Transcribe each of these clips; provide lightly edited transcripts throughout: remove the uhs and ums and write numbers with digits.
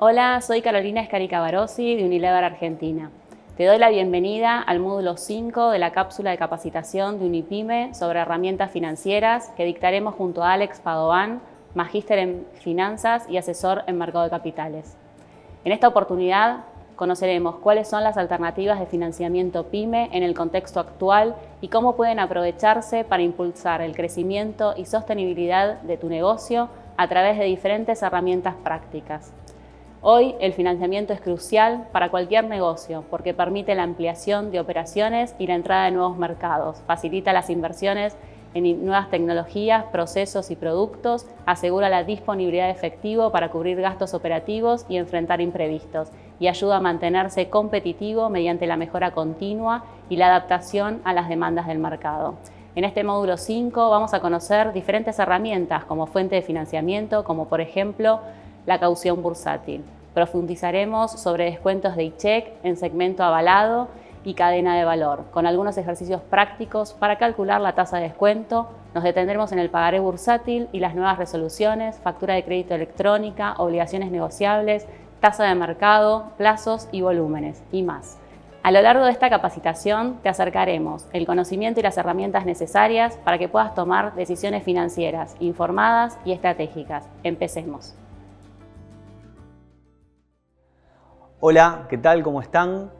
Hola, soy Carolina Escarica-Barossi de Unilever Argentina. Te doy la bienvenida al módulo 5 de la cápsula de capacitación de Unipyme sobre herramientas financieras que dictaremos junto a Alex Padovan, magíster en finanzas y asesor en mercado de capitales. En esta oportunidad conoceremos cuáles son las alternativas de financiamiento PYME en el contexto actual y cómo pueden aprovecharse para impulsar el crecimiento y sostenibilidad de tu negocio a través de diferentes herramientas prácticas. Hoy el financiamiento es crucial para cualquier negocio porque permite la ampliación de operaciones y la entrada de nuevos mercados, facilita las inversiones en nuevas tecnologías, procesos y productos, asegura la disponibilidad de efectivo para cubrir gastos operativos y enfrentar imprevistos, y ayuda a mantenerse competitivo mediante la mejora continua y la adaptación a las demandas del mercado. En este módulo 5 vamos a conocer diferentes herramientas como fuente de financiamiento, como por ejemplo la caución bursátil. Profundizaremos sobre descuentos de iCheck en segmento avalado y cadena de valor, con algunos ejercicios prácticos para calcular la tasa de descuento. Nos detendremos en el pagaré bursátil y las nuevas resoluciones, factura de crédito electrónica, obligaciones negociables, tasa de mercado, plazos y volúmenes, y más. A lo largo de esta capacitación te acercaremos el conocimiento y las herramientas necesarias para que puedas tomar decisiones financieras informadas y estratégicas. Empecemos. Hola, ¿qué tal? ¿Cómo están?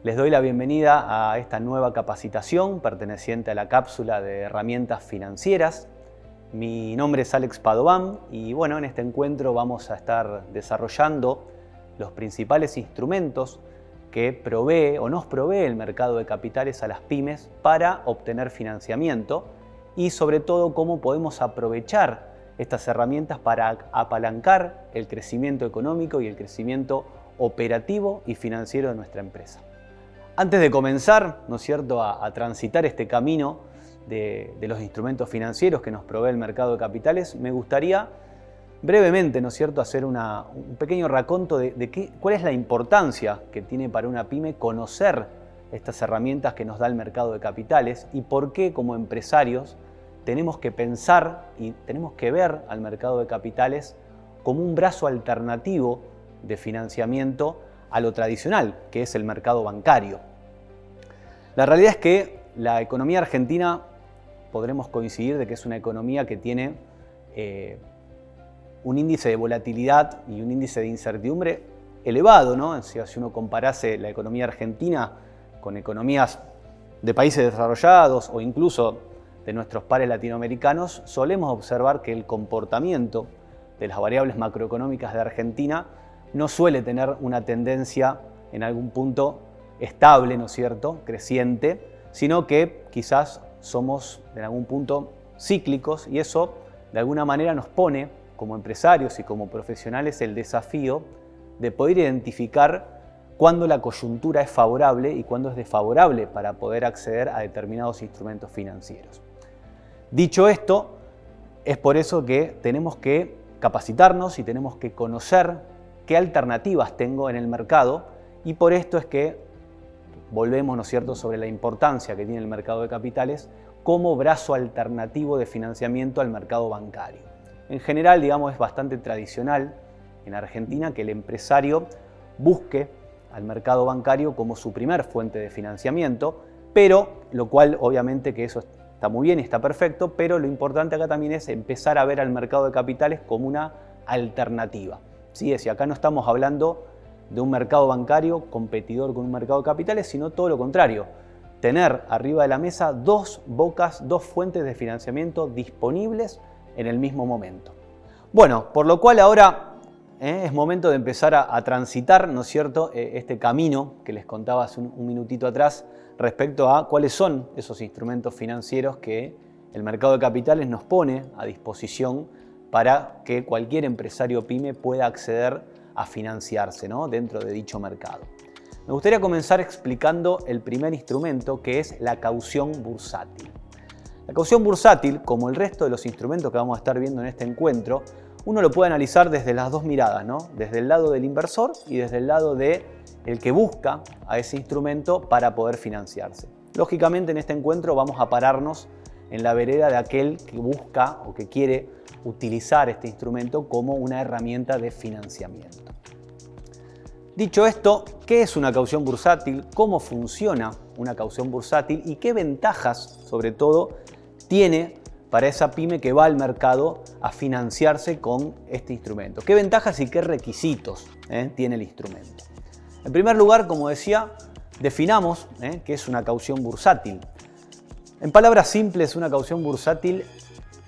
Les doy la bienvenida a esta nueva capacitación perteneciente a la cápsula de herramientas financieras. Mi nombre es Alex Padovan y bueno, en este encuentro vamos a estar desarrollando los principales instrumentos que provee o nos provee el mercado de capitales a las pymes para obtener financiamiento y sobre todo cómo podemos aprovechar estas herramientas para apalancar el crecimiento económico y el crecimiento operativo y financiero de nuestra empresa. Antes de comenzar, ¿no es cierto?, a transitar este camino de los instrumentos financieros que nos provee el mercado de capitales, me gustaría brevemente, ¿no es cierto?, hacer un pequeño raconto de cuál es la importancia que tiene para una pyme conocer estas herramientas que nos da el mercado de capitales y por qué como empresarios tenemos que pensar y tenemos que ver al mercado de capitales como un brazo alternativo de financiamiento a lo tradicional, que es el mercado bancario. La realidad es que la economía argentina, podremos coincidir de que es una economía que tiene un índice de volatilidad y un índice de incertidumbre elevado, ¿no? Si uno comparase la economía argentina con economías de países desarrollados o incluso de nuestros pares latinoamericanos, solemos observar que el comportamiento de las variables macroeconómicas de Argentina no suele tener una tendencia en algún punto estable, ¿no es cierto?, creciente, sino que quizás somos en algún punto cíclicos y eso de alguna manera nos pone como empresarios y como profesionales el desafío de poder identificar cuándo la coyuntura es favorable y cuándo es desfavorable para poder acceder a determinados instrumentos financieros. Dicho esto, es por eso que tenemos que capacitarnos y tenemos que conocer qué alternativas tengo en el mercado y por esto es que volvemos, ¿no es cierto?, sobre la importancia que tiene el mercado de capitales como brazo alternativo de financiamiento al mercado bancario. En general, digamos, es bastante tradicional en Argentina que el empresario busque al mercado bancario como su primer fuente de financiamiento, pero lo cual obviamente que eso está muy bien y está perfecto, pero lo importante acá también es empezar a ver al mercado de capitales como una alternativa. Sí, es decir, acá no estamos hablando de un mercado bancario competidor con un mercado de capitales, sino todo lo contrario. Tener arriba de la mesa dos fuentes de financiamiento disponibles en el mismo momento. Bueno, por lo cual ahora es momento de empezar a transitar, ¿no es cierto?, este camino que les contaba hace un minutito atrás respecto a cuáles son esos instrumentos financieros que el mercado de capitales nos pone a disposición para que cualquier empresario pyme pueda acceder a financiarse, ¿no?, dentro de dicho mercado. Me gustaría comenzar explicando el primer instrumento, que es la caución bursátil. La caución bursátil, como el resto de los instrumentos que vamos a estar viendo en este encuentro, uno lo puede analizar desde las dos miradas, ¿no?, desde el lado del inversor y desde el lado del que busca a ese instrumento para poder financiarse. Lógicamente, en este encuentro vamos a pararnos en la vereda de aquel que busca o que quiere utilizar este instrumento como una herramienta de financiamiento. Dicho esto, ¿qué es una caución bursátil? ¿Cómo funciona una caución bursátil? ¿Y qué ventajas, sobre todo, tiene para esa pyme que va al mercado a financiarse con este instrumento? ¿Qué ventajas y qué requisitos tiene el instrumento? En primer lugar, como decía, definamos qué es una caución bursátil. En palabras simples, una caución bursátil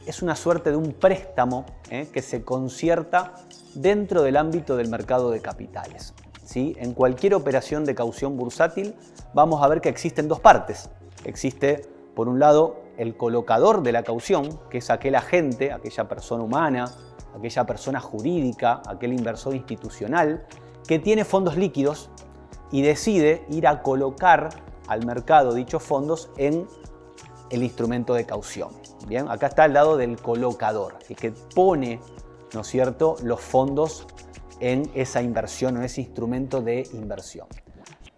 es una suerte de un préstamo que se concierta dentro del ámbito del mercado de capitales. ¿Sí? En cualquier operación de caución bursátil vamos a ver que existen dos partes. Existe, por un lado, el colocador de la caución, que es aquel agente, aquella persona humana, aquella persona jurídica, aquel inversor institucional, que tiene fondos líquidos y decide ir a colocar al mercado dichos fondos en el instrumento de caución. Bien, acá está al lado del colocador, el que pone, ¿no es cierto?, los fondos en esa inversión o ese instrumento de inversión.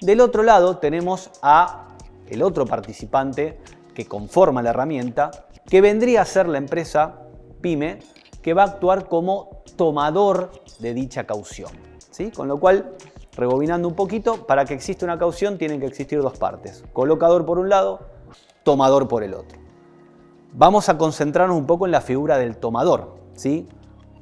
Del otro lado tenemos a el otro participante que conforma la herramienta, que vendría a ser la empresa pyme, que va a actuar como tomador de dicha caución. ¿Sí? Con lo cual, rebobinando un poquito, para que exista una caución tienen que existir dos partes. Colocador por un lado, tomador por el otro. Vamos a concentrarnos un poco en la figura del tomador. ¿Sí?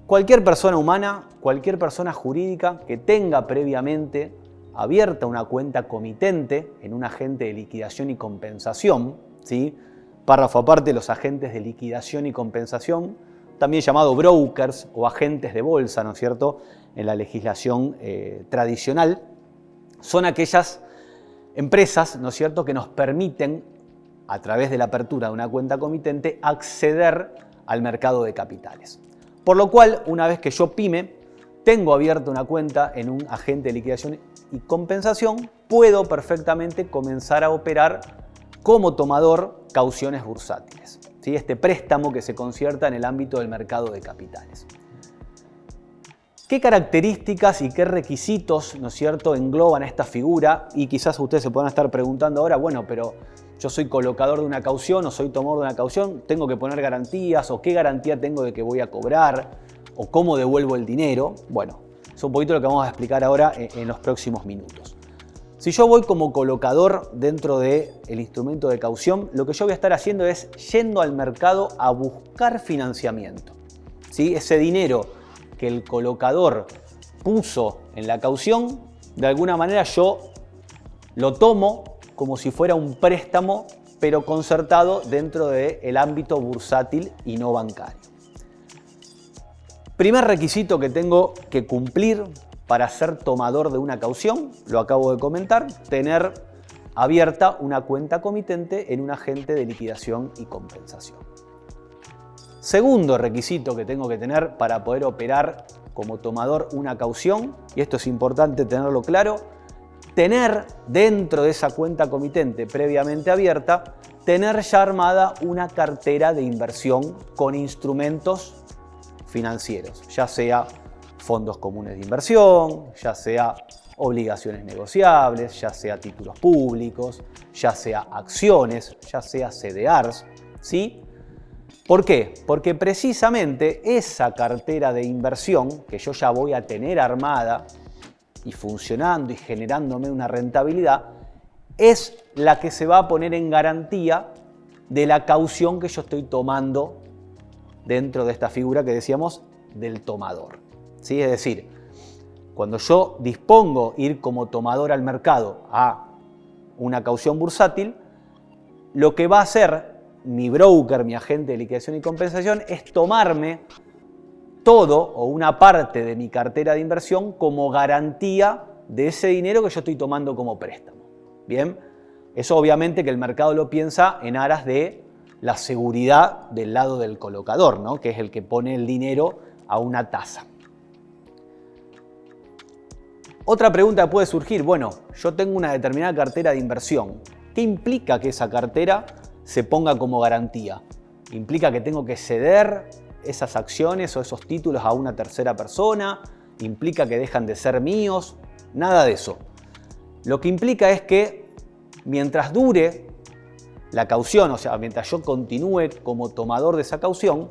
Cualquier persona humana, cualquier persona jurídica que tenga previamente abierta una cuenta comitente en un agente de liquidación y compensación, ¿sí? Párrafo aparte, los agentes de liquidación y compensación, también llamados brokers o agentes de bolsa, ¿no es cierto?, en la legislación tradicional, son aquellas empresas, ¿no es cierto?, que nos permiten, a través de la apertura de una cuenta comitente, acceder al mercado de capitales. Por lo cual, una vez que yo pyme, tengo abierta una cuenta en un agente de liquidación y compensación, puedo perfectamente comenzar a operar como tomador cauciones bursátiles. ¿Sí? Este préstamo que se concierta en el ámbito del mercado de capitales. ¿Qué características y qué requisitos, ¿no es cierto?, engloban esta figura? Y quizás ustedes se puedan estar preguntando ahora, bueno, pero yo soy colocador de una caución o soy tomador de una caución, ¿tengo que poner garantías o qué garantía tengo de que voy a cobrar o cómo devuelvo el dinero? Bueno, es un poquito lo que vamos a explicar ahora en los próximos minutos. Si yo voy como colocador dentro del instrumento de caución, lo que yo voy a estar haciendo es yendo al mercado a buscar financiamiento. ¿Sí? Ese dinero que el colocador puso en la caución, de alguna manera yo lo tomo como si fuera un préstamo, pero concertado dentro del ámbito bursátil y no bancario. Primer requisito que tengo que cumplir para ser tomador de una caución, lo acabo de comentar, tener abierta una cuenta comitente en un agente de liquidación y compensación. Segundo requisito que tengo que tener para poder operar como tomador una caución, y esto es importante tenerlo claro, tener dentro de esa cuenta comitente previamente abierta, tener ya armada una cartera de inversión con instrumentos financieros, ya sea fondos comunes de inversión, ya sea obligaciones negociables, ya sea títulos públicos, ya sea acciones, ya sea CDRs, ¿sí? ¿Por qué? Porque precisamente esa cartera de inversión que yo ya voy a tener armada y funcionando y generándome una rentabilidad, es la que se va a poner en garantía de la caución que yo estoy tomando dentro de esta figura que decíamos del tomador. ¿Sí? Es decir, cuando yo dispongo ir como tomador al mercado a una caución bursátil, lo que va a hacer mi broker, mi agente de liquidación y compensación, es tomarme todo o una parte de mi cartera de inversión como garantía de ese dinero que yo estoy tomando como préstamo. Bien, eso obviamente que el mercado lo piensa en aras de la seguridad del lado del colocador, ¿no? Que es el que pone el dinero a una tasa. Otra pregunta puede surgir, bueno, yo tengo una determinada cartera de inversión. ¿Qué implica que esa cartera se ponga como garantía? ¿Implica que tengo que ceder esas acciones o esos títulos a una tercera persona? ¿Implica que dejan de ser míos? Nada de eso. Lo que implica es que mientras dure la caución, o sea, mientras yo continúe como tomador de esa caución,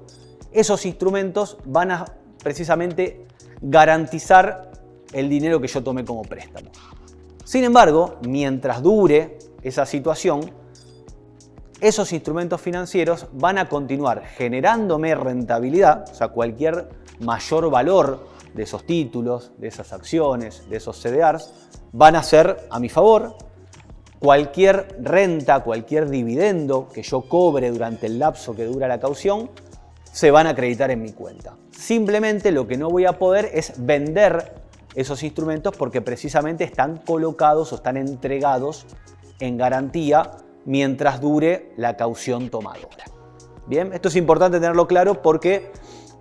esos instrumentos van a precisamente garantizar el dinero que yo tomé como préstamo. Sin embargo, mientras dure esa situación, esos instrumentos financieros van a continuar generándome rentabilidad, o sea, cualquier mayor valor de esos títulos, de esas acciones, de esos CDRs, van a ser a mi favor. Cualquier renta, cualquier dividendo que yo cobre durante el lapso que dura la caución, se van a acreditar en mi cuenta. Simplemente lo que no voy a poder es vender esos instrumentos porque precisamente están colocados o están entregados en garantía mientras dure la caución tomadora. Bien, esto es importante tenerlo claro porque,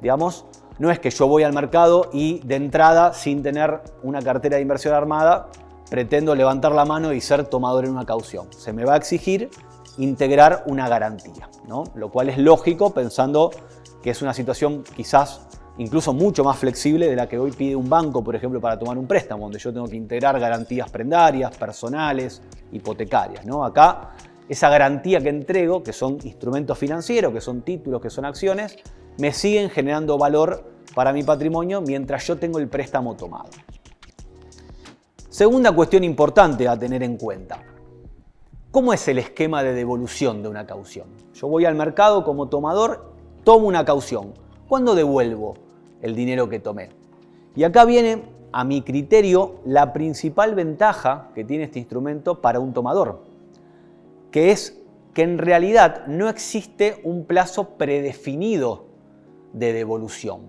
digamos, no es que yo voy al mercado y de entrada, sin tener una cartera de inversión armada, pretendo levantar la mano y ser tomador en una caución. Se me va a exigir integrar una garantía, ¿no? Lo cual es lógico pensando que es una situación quizás incluso mucho más flexible de la que hoy pide un banco, por ejemplo, para tomar un préstamo, donde yo tengo que integrar garantías prendarias, personales, hipotecarias, ¿no? Acá, esa garantía que entrego, que son instrumentos financieros, que son títulos, que son acciones, me siguen generando valor para mi patrimonio mientras yo tengo el préstamo tomado. Segunda cuestión importante a tener en cuenta. ¿Cómo es el esquema de devolución de una caución? Yo voy al mercado como tomador, tomo una caución. ¿Cuándo devuelvo el dinero que tomé? Y acá viene, a mi criterio, la principal ventaja que tiene este instrumento para un tomador, que es que en realidad no existe un plazo predefinido de devolución,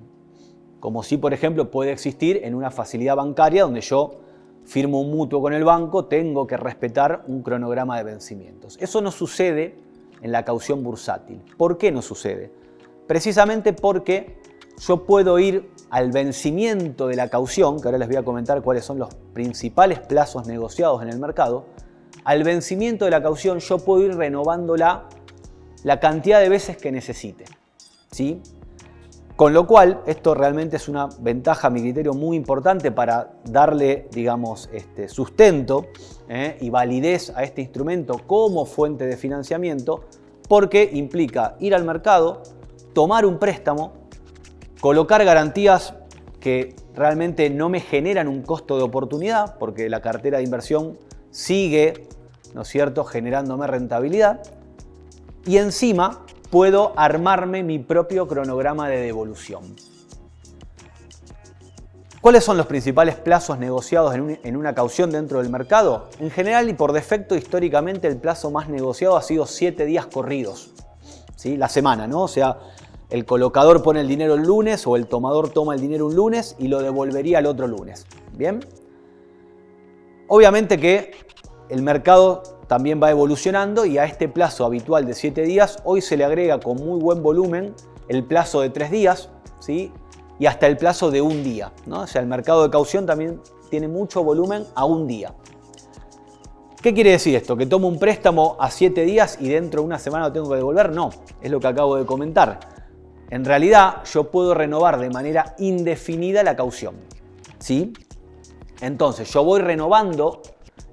como si, por ejemplo, puede existir en una facilidad bancaria donde yo firmo un mutuo con el banco, tengo que respetar un cronograma de vencimientos. Eso no sucede en la caución bursátil. ¿Por qué no sucede? Precisamente porque yo puedo ir al vencimiento de la caución, que ahora les voy a comentar cuáles son los principales plazos negociados en el mercado. Al vencimiento de la caución yo puedo ir renovándola la cantidad de veces que necesite, ¿sí? Con lo cual, esto realmente es una ventaja, a mi criterio, muy importante para darle, digamos, sustento y validez a este instrumento como fuente de financiamiento, porque implica ir al mercado, tomar un préstamo, colocar garantías que realmente no me generan un costo de oportunidad, porque la cartera de inversión sigue, ¿no es cierto?, generándome rentabilidad, y encima puedo armarme mi propio cronograma de devolución. ¿Cuáles son los principales plazos negociados en una caución dentro del mercado? En general y por defecto, históricamente, el plazo más negociado ha sido 7 días corridos, ¿sí? La semana, ¿no? O sea, el colocador pone el dinero el lunes o el tomador toma el dinero un lunes y lo devolvería el otro lunes. ¿Bien? Obviamente que el mercado también va evolucionando y a este plazo habitual de 7 días, hoy se le agrega con muy buen volumen el plazo de 3 días, ¿sí? Y hasta el plazo de un día, ¿no? O sea, el mercado de caución también tiene mucho volumen a un día. ¿Qué quiere decir esto? ¿Que tomo un préstamo a 7 días y dentro de una semana lo tengo que devolver? No, es lo que acabo de comentar. En realidad, yo puedo renovar de manera indefinida la caución, ¿sí? Entonces, yo voy renovando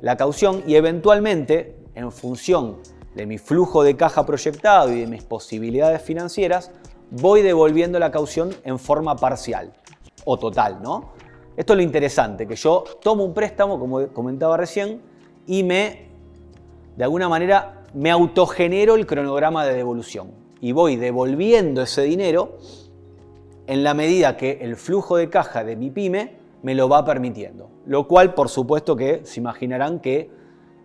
la caución y eventualmente, en función de mi flujo de caja proyectado y de mis posibilidades financieras, voy devolviendo la caución en forma parcial o total, ¿no? Esto es lo interesante, que yo tomo un préstamo, como comentaba recién, y de alguna manera, me autogenero el cronograma de devolución y voy devolviendo ese dinero en la medida que el flujo de caja de mi pyme me lo va permitiendo. Lo cual, por supuesto que se imaginarán que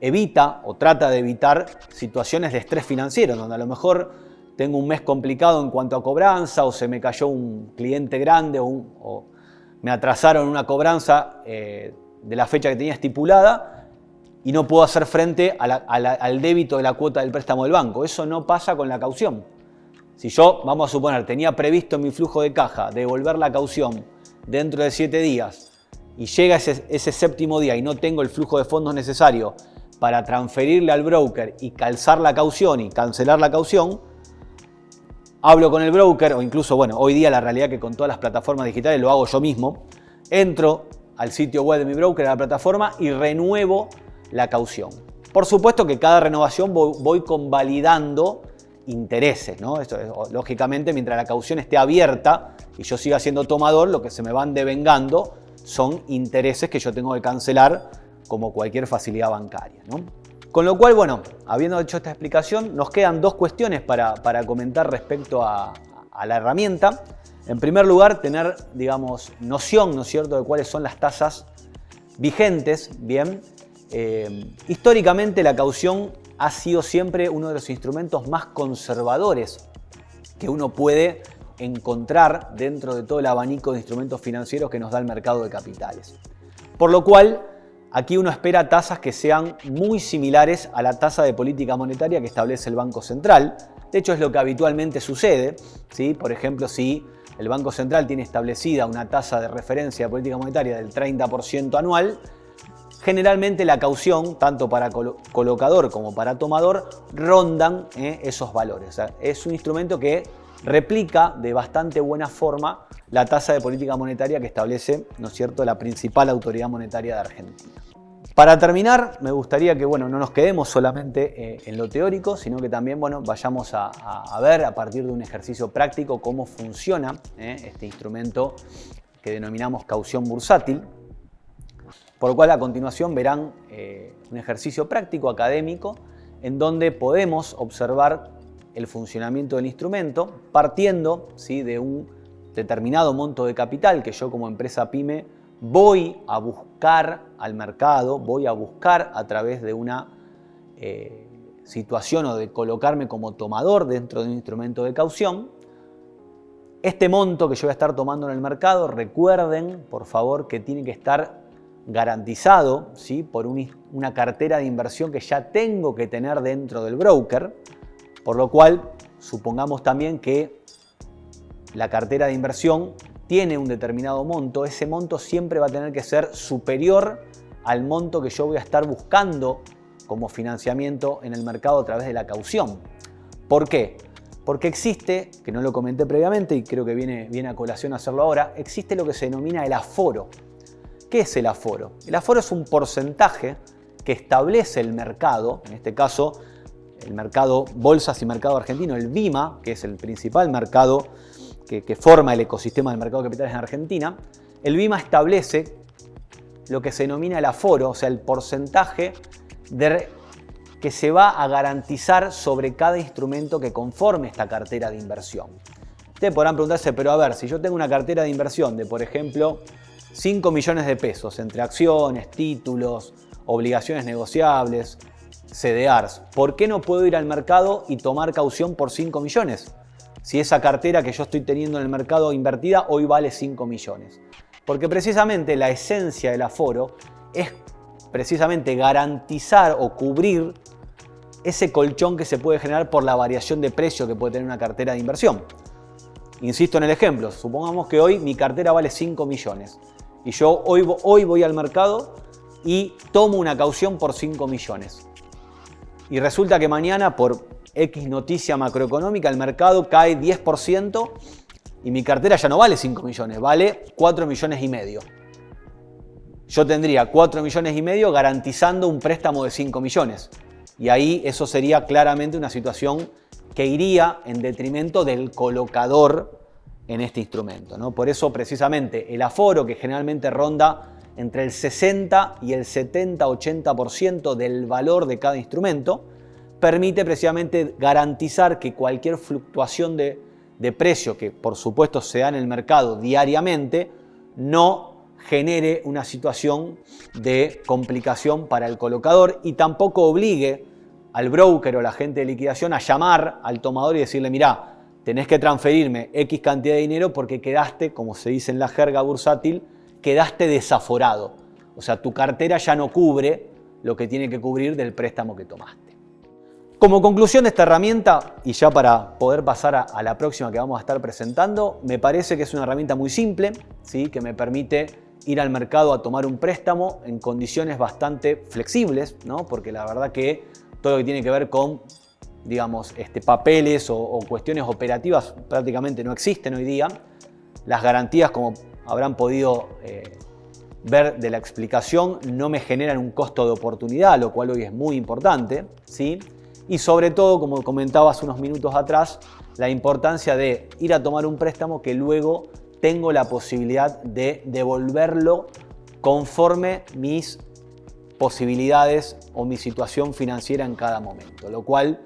evita o trata de evitar situaciones de estrés financiero, donde a lo mejor tengo un mes complicado en cuanto a cobranza o se me cayó un cliente grande o me atrasaron una cobranza de la fecha que tenía estipulada y no puedo hacer frente al débito de la cuota del préstamo del banco. Eso no pasa con la caución. Si yo, vamos a suponer, tenía previsto en mi flujo de caja devolver la caución dentro de 7 días y llega ese séptimo día y no tengo el flujo de fondos necesario para transferirle al broker y calzar la caución y cancelar la caución, hablo con el broker o incluso, bueno, hoy día la realidad que con todas las plataformas digitales lo hago yo mismo, entro al sitio web de mi broker, a la plataforma y renuevo la caución. Por supuesto que cada renovación voy convalidando intereses, ¿no? Esto es, lógicamente, mientras la caución esté abierta y yo siga siendo tomador, lo que se me van devengando son intereses que yo tengo que cancelar como cualquier facilidad bancaria, ¿no? Con lo cual, bueno, habiendo hecho esta explicación, nos quedan dos cuestiones para comentar respecto a la herramienta. En primer lugar, tener, digamos, noción, ¿no es cierto?, de cuáles son las tasas vigentes. Bien, históricamente la caución ha sido siempre uno de los instrumentos más conservadores que uno puede encontrar dentro de todo el abanico de instrumentos financieros que nos da el mercado de capitales. Por lo cual, aquí uno espera tasas que sean muy similares a la tasa de política monetaria que establece el Banco Central. De hecho, es lo que habitualmente sucede, ¿sí? Por ejemplo, si el Banco Central tiene establecida una tasa de referencia de política monetaria del 30% anual, generalmente la caución, tanto para colocador como para tomador, rondan esos valores. O sea, es un instrumento que replica de bastante buena forma la tasa de política monetaria que establece, ¿no es cierto?, la principal autoridad monetaria de Argentina. Para terminar, me gustaría que, bueno, no nos quedemos solamente en lo teórico, sino que también, bueno, vayamos a ver a partir de un ejercicio práctico cómo funciona este instrumento que denominamos caución bursátil. Por lo cual, a continuación verán un ejercicio práctico académico en donde podemos observar el funcionamiento del instrumento partiendo, ¿sí?, de un determinado monto de capital que yo como empresa pyme voy a buscar al mercado, voy a buscar a través de una situación o de colocarme como tomador dentro de un instrumento de caución. Este monto que yo voy a estar tomando en el mercado, recuerden, por favor, que tiene que estar garantizado, ¿sí?, por una cartera de inversión que ya tengo que tener dentro del broker, por lo cual supongamos también que la cartera de inversión tiene un determinado monto. Ese monto siempre va a tener que ser superior al monto que yo voy a estar buscando como financiamiento en el mercado a través de la caución. ¿Por qué? Porque existe, que no lo comenté previamente y creo que viene a colación hacerlo ahora, existe lo que se denomina el aforo. ¿Qué es el aforo? El aforo es un porcentaje que establece el mercado, en este caso el mercado Bolsas y Mercado Argentino, el BIMA, que es el principal mercado que forma el ecosistema del mercado de capitales en Argentina. El BIMA establece lo que se denomina el aforo, o sea, el porcentaje que se va a garantizar sobre cada instrumento que conforme esta cartera de inversión. Ustedes podrán preguntarse, pero a ver, si yo tengo una cartera de inversión de, por ejemplo, 5 millones de pesos entre acciones, títulos, obligaciones negociables, CDRs, ¿por qué no puedo ir al mercado y tomar caución por 5 millones? Si esa cartera que yo estoy teniendo en el mercado invertida hoy vale 5 millones. Porque precisamente la esencia del aforo es precisamente garantizar o cubrir ese colchón que se puede generar por la variación de precio que puede tener una cartera de inversión. Insisto en el ejemplo, supongamos que hoy mi cartera vale 5 millones y yo hoy voy al mercado y tomo una caución por 5 millones. Y resulta que mañana por X noticia macroeconómica el mercado cae 10% y mi cartera ya no vale 5 millones, vale 4 millones y medio. Yo tendría 4 millones y medio garantizando un préstamo de 5 millones. Y ahí eso sería claramente una situación que iría en detrimento del colocador en este instrumento, ¿no? Por eso precisamente el aforo, que generalmente ronda entre el 60 y el 70-80% del valor de cada instrumento, permite precisamente garantizar que cualquier fluctuación de precio, que por supuesto se da en el mercado diariamente, no genere una situación de complicación para el colocador y tampoco obligue al broker o la agente de liquidación a llamar al tomador y decirle, mirá, tenés que transferirme X cantidad de dinero porque quedaste, como se dice en la jerga bursátil, quedaste desaforado. O sea, tu cartera ya no cubre lo que tiene que cubrir del préstamo que tomaste. Como conclusión de esta herramienta, y ya para poder pasar a la próxima que vamos a estar presentando, me parece que es una herramienta muy simple, ¿sí?, que me permite ir al mercado a tomar un préstamo en condiciones bastante flexibles, ¿no? Porque la verdad que todo lo que tiene que ver con, digamos, papeles o cuestiones operativas prácticamente no existen hoy día. Las garantías, como habrán podido ver de la explicación, no me generan un costo de oportunidad, lo cual hoy es muy importante, ¿sí? Y sobre todo, como comentaba hace unos minutos atrás, la importancia de ir a tomar un préstamo que luego tengo la posibilidad de devolverlo conforme mis posibilidades o mi situación financiera en cada momento, lo cual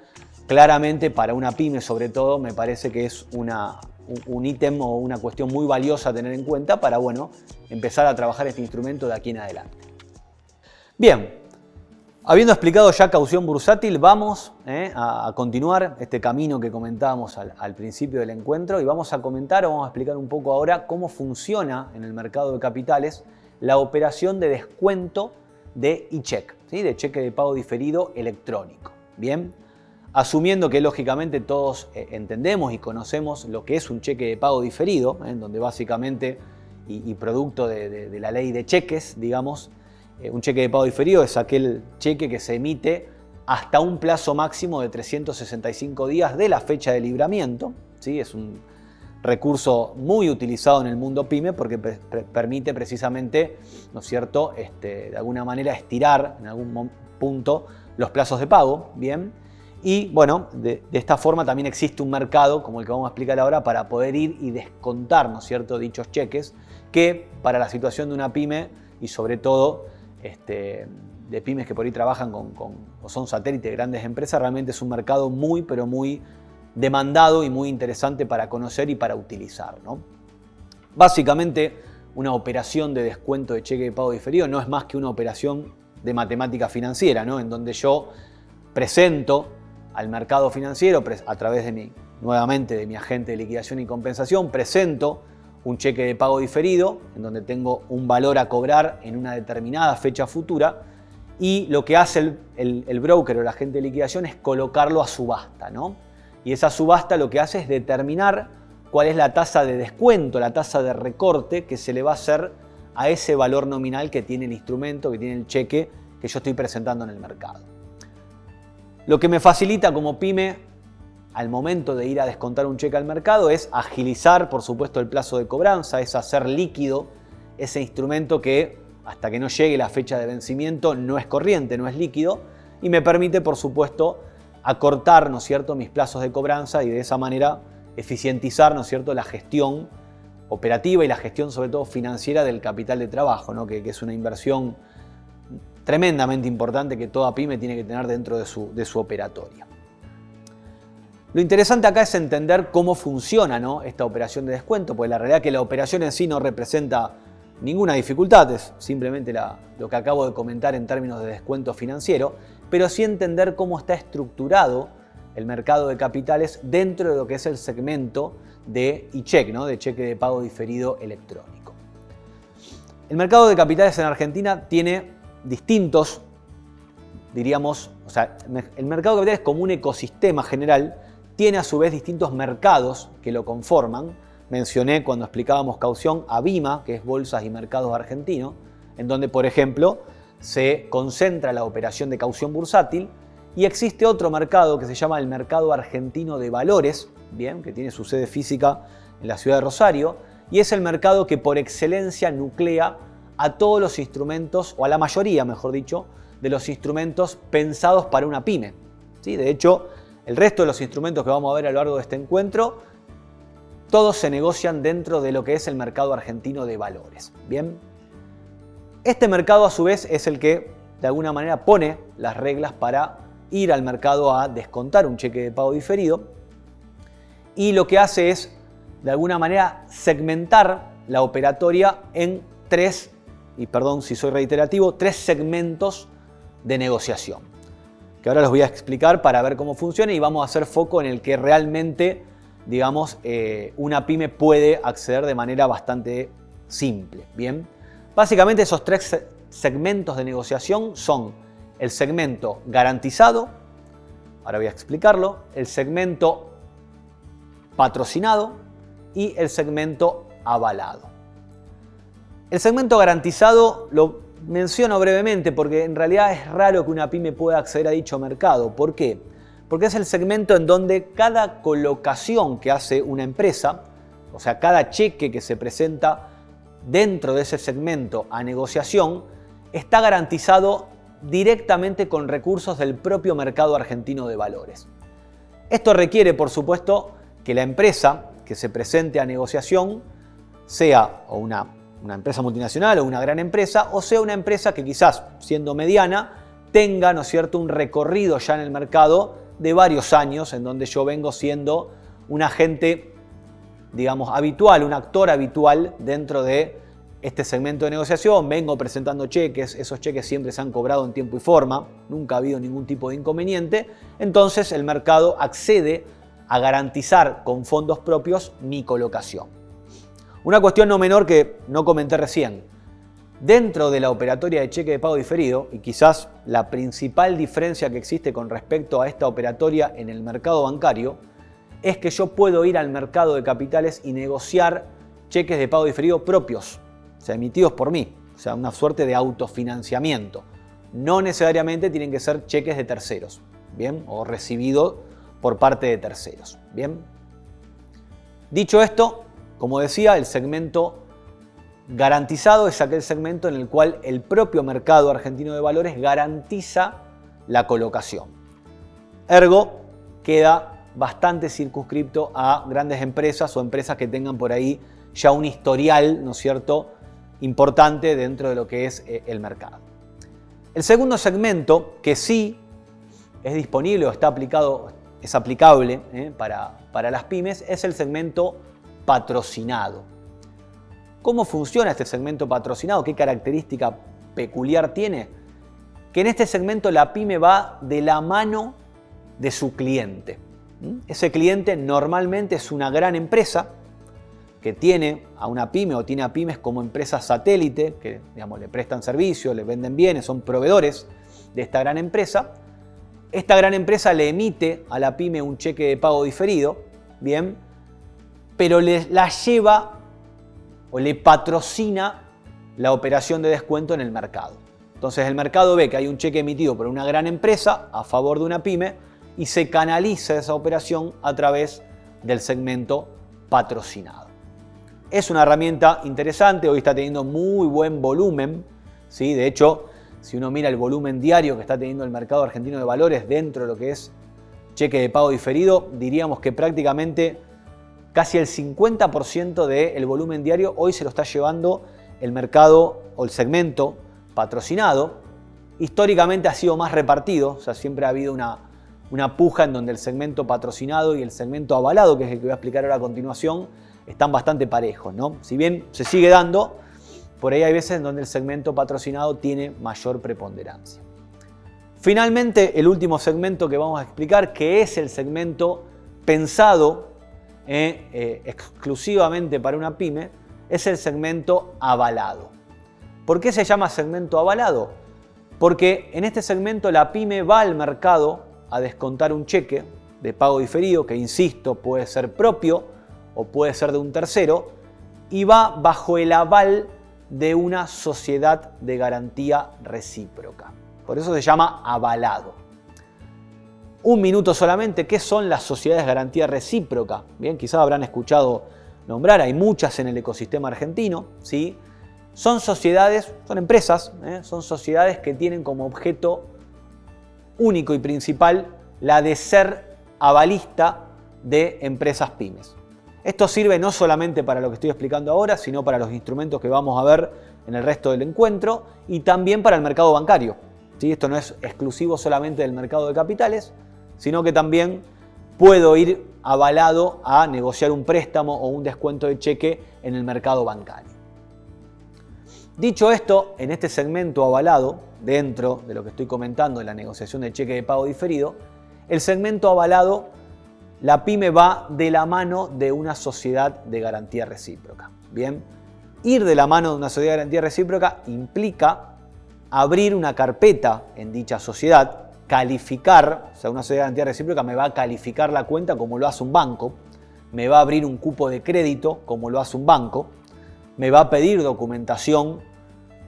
claramente para una pyme sobre todo me parece que es un ítem o una cuestión muy valiosa a tener en cuenta para, bueno, empezar a trabajar este instrumento de aquí en adelante. Bien, habiendo explicado ya caución bursátil, vamos a continuar este camino que comentábamos al principio del encuentro y vamos a comentar o vamos a explicar un poco ahora cómo funciona en el mercado de capitales la operación de descuento de e-check, ¿sí? De cheque de pago diferido electrónico. Bien, asumiendo que lógicamente todos entendemos y conocemos lo que es un cheque de pago diferido, donde básicamente, y producto de la ley de cheques, digamos, un cheque de pago diferido es aquel cheque que se emite hasta un plazo máximo de 365 días de la fecha de libramiento, ¿sí? Es un recurso muy utilizado en el mundo pyme porque permite precisamente, ¿no es cierto?, de alguna manera estirar en algún punto los plazos de pago, ¿bien? Y bueno, de esta forma también existe un mercado, como el que vamos a explicar ahora, para poder ir y descontar, ¿no es cierto?, dichos cheques, que para la situación de una pyme y sobre todo de pymes que por ahí trabajan o son satélites de grandes empresas, realmente es un mercado muy, pero muy demandado y muy interesante para conocer y para utilizar, ¿no? Básicamente, una operación de descuento de cheque de pago diferido no es más que una operación de matemática financiera, ¿no? En donde yo presento al mercado financiero a través de nuevamente de mi agente de liquidación y compensación, presento un cheque de pago diferido en donde tengo un valor a cobrar en una determinada fecha futura y lo que hace el broker o el agente de liquidación es colocarlo a subasta, ¿no? Y esa subasta lo que hace es determinar cuál es la tasa de descuento, la tasa de recorte que se le va a hacer a ese valor nominal que tiene el instrumento, que tiene el cheque que yo estoy presentando en el mercado. Lo que me facilita como pyme al momento de ir a descontar un cheque al mercado es agilizar, por supuesto, el plazo de cobranza, es hacer líquido ese instrumento que hasta que no llegue la fecha de vencimiento no es corriente, no es líquido y me permite, por supuesto, acortar, ¿no es cierto?, mis plazos de cobranza y de esa manera eficientizar, ¿no es cierto?, la gestión operativa y la gestión sobre todo financiera del capital de trabajo, ¿no?, que es una inversión tremendamente importante que toda pyme tiene que tener dentro de su operatoria. Lo interesante acá es entender cómo funciona, ¿no?, esta operación de descuento, porque la realidad es que la operación en sí no representa ninguna dificultad, es simplemente lo que acabo de comentar en términos de descuento financiero, pero sí entender cómo está estructurado el mercado de capitales dentro de lo que es el segmento de e-check, ¿no?, de cheque de pago diferido electrónico. El mercado de capitales en Argentina tiene distintos, diríamos, o sea, el mercado de capitales como un ecosistema general tiene a su vez distintos mercados que lo conforman. Mencioné cuando explicábamos caución a BIMA, que es Bolsas y Mercados Argentinos, en donde, por ejemplo, se concentra la operación de caución bursátil, y existe otro mercado que se llama el Mercado Argentino de Valores, bien, que tiene su sede física en la ciudad de Rosario, y es el mercado que por excelencia nuclea a todos los instrumentos, o a la mayoría, mejor dicho, de los instrumentos pensados para una pyme, ¿sí? De hecho, el resto de los instrumentos que vamos a ver a lo largo de este encuentro, todos se negocian dentro de lo que es el mercado argentino de valores. Bien, este mercado a su vez es el que de alguna manera pone las reglas para ir al mercado a descontar un cheque de pago diferido y lo que hace es de alguna manera segmentar la operatoria en tres, y perdón si soy reiterativo, tres segmentos de negociación, que ahora los voy a explicar para ver cómo funciona y vamos a hacer foco en el que realmente, digamos, una pyme puede acceder de manera bastante simple. Bien, básicamente esos tres segmentos de negociación son el segmento garantizado, ahora voy a explicarlo, el segmento patrocinado y el segmento avalado. El segmento garantizado lo menciono brevemente porque en realidad es raro que una pyme pueda acceder a dicho mercado. ¿Por qué? Porque es el segmento en donde cada colocación que hace una empresa, o sea, cada cheque que se presenta dentro de ese segmento a negociación, está garantizado directamente con recursos del propio mercado argentino de valores. Esto requiere, por supuesto, que la empresa que se presente a negociación sea o una empresa multinacional o una gran empresa, o sea una empresa que quizás, siendo mediana, tenga, ¿no es cierto?, un recorrido ya en el mercado de varios años, en donde yo vengo siendo un agente, digamos, habitual, un actor habitual dentro de este segmento de negociación, vengo presentando cheques, esos cheques siempre se han cobrado en tiempo y forma, nunca ha habido ningún tipo de inconveniente, entonces el mercado accede a garantizar con fondos propios mi colocación. Una cuestión no menor que no comenté recién, dentro de la operatoria de cheque de pago diferido, y quizás la principal diferencia que existe con respecto a esta operatoria en el mercado bancario, es que yo puedo ir al mercado de capitales y negociar cheques de pago diferido propios, o sea, emitidos por mí, o sea, una suerte de autofinanciamiento. No necesariamente tienen que ser cheques de terceros, ¿bien? O recibidos por parte de terceros, ¿bien? Dicho esto, como decía, el segmento garantizado es aquel segmento en el cual el propio mercado argentino de valores garantiza la colocación. Ergo, queda bastante circunscripto a grandes empresas o empresas que tengan por ahí ya un historial, ¿no es cierto?, importante dentro de lo que es el mercado. El segundo segmento, que sí es disponible o es aplicable para las pymes, es el segmento patrocinado. ¿Cómo funciona este segmento patrocinado? ¿Qué característica peculiar tiene? Que en este segmento la pyme va de la mano de su cliente. Ese cliente normalmente es una gran empresa que tiene a una pyme o tiene a pymes como empresas satélite, que digamos, le prestan servicios, le venden bienes, son proveedores de esta gran empresa. Esta gran empresa le emite a la pyme un cheque de pago diferido, bien, pero la lleva o le patrocina la operación de descuento en el mercado. Entonces el mercado ve que hay un cheque emitido por una gran empresa a favor de una pyme y se canaliza esa operación a través del segmento patrocinado. Es una herramienta interesante, hoy está teniendo muy buen volumen, ¿sí? De hecho, si uno mira el volumen diario que está teniendo el mercado argentino de valores dentro de lo que es cheque de pago diferido, diríamos que prácticamente casi el 50% del volumen diario hoy se lo está llevando el mercado o el segmento patrocinado. Históricamente ha sido más repartido, o sea, siempre ha habido una puja en donde el segmento patrocinado y el segmento avalado, que es el que voy a explicar ahora a continuación, están bastante parejos, ¿no? Si bien se sigue dando, por ahí hay veces en donde el segmento patrocinado tiene mayor preponderancia. Finalmente, el último segmento que vamos a explicar, que es el segmento pensado exclusivamente para una pyme, es el segmento avalado. ¿Por qué se llama segmento avalado? Porque en este segmento la pyme va al mercado a descontar un cheque de pago diferido, que insisto, puede ser propio o puede ser de un tercero, y va bajo el aval de una sociedad de garantía recíproca. Por eso se llama avalado. Un minuto solamente, ¿qué son las sociedades de garantía recíproca? Bien, quizás habrán escuchado nombrar, hay muchas en el ecosistema argentino, ¿sí? Son sociedades, son empresas, son sociedades que tienen como objeto único y principal la de ser avalista de empresas pymes. Esto sirve no solamente para lo que estoy explicando ahora, sino para los instrumentos que vamos a ver en el resto del encuentro y también para el mercado bancario. ¿Sí? Esto no es exclusivo solamente del mercado de capitales, sino que también puedo ir avalado a negociar un préstamo o un descuento de cheque en el mercado bancario. Dicho esto, en este segmento avalado, dentro de lo que estoy comentando de la negociación de cheque de pago diferido, el segmento avalado, la pyme va de la mano de una sociedad de garantía recíproca. Bien, ir de la mano de una sociedad de garantía recíproca implica abrir una carpeta en dicha sociedad, calificar, o sea, una sociedad de garantía recíproca me va a calificar la cuenta como lo hace un banco, me va a abrir un cupo de crédito como lo hace un banco, me va a pedir documentación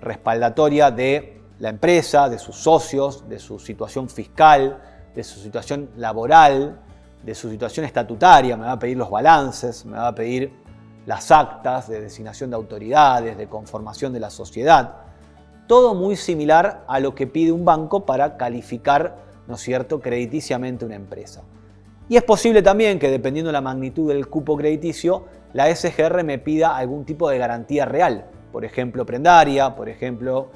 respaldatoria de la empresa, de sus socios, de su situación fiscal, de su situación laboral, de su situación estatutaria, me va a pedir los balances, me va a pedir las actas de designación de autoridades, de conformación de la sociedad. Todo muy similar a lo que pide un banco para calificar, ¿no es cierto?, crediticiamente una empresa. Y es posible también que, dependiendo de la magnitud del cupo crediticio, la SGR me pida algún tipo de garantía real, por ejemplo prendaria, por ejemplo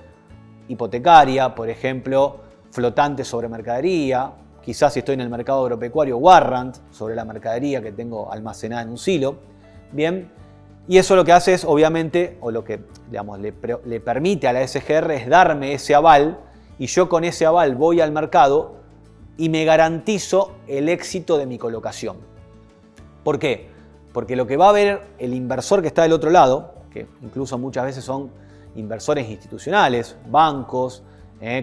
hipotecaria, por ejemplo flotante sobre mercadería, quizás si estoy en el mercado agropecuario, warrant sobre la mercadería que tengo almacenada en un silo. Bien, y eso lo que hace es, obviamente, o lo que digamos, le permite a la SGR es darme ese aval, y yo con ese aval voy al mercado y me garantizo el éxito de mi colocación. ¿Por qué? Porque lo que va a ver el inversor que está del otro lado, que incluso muchas veces son inversores institucionales, bancos,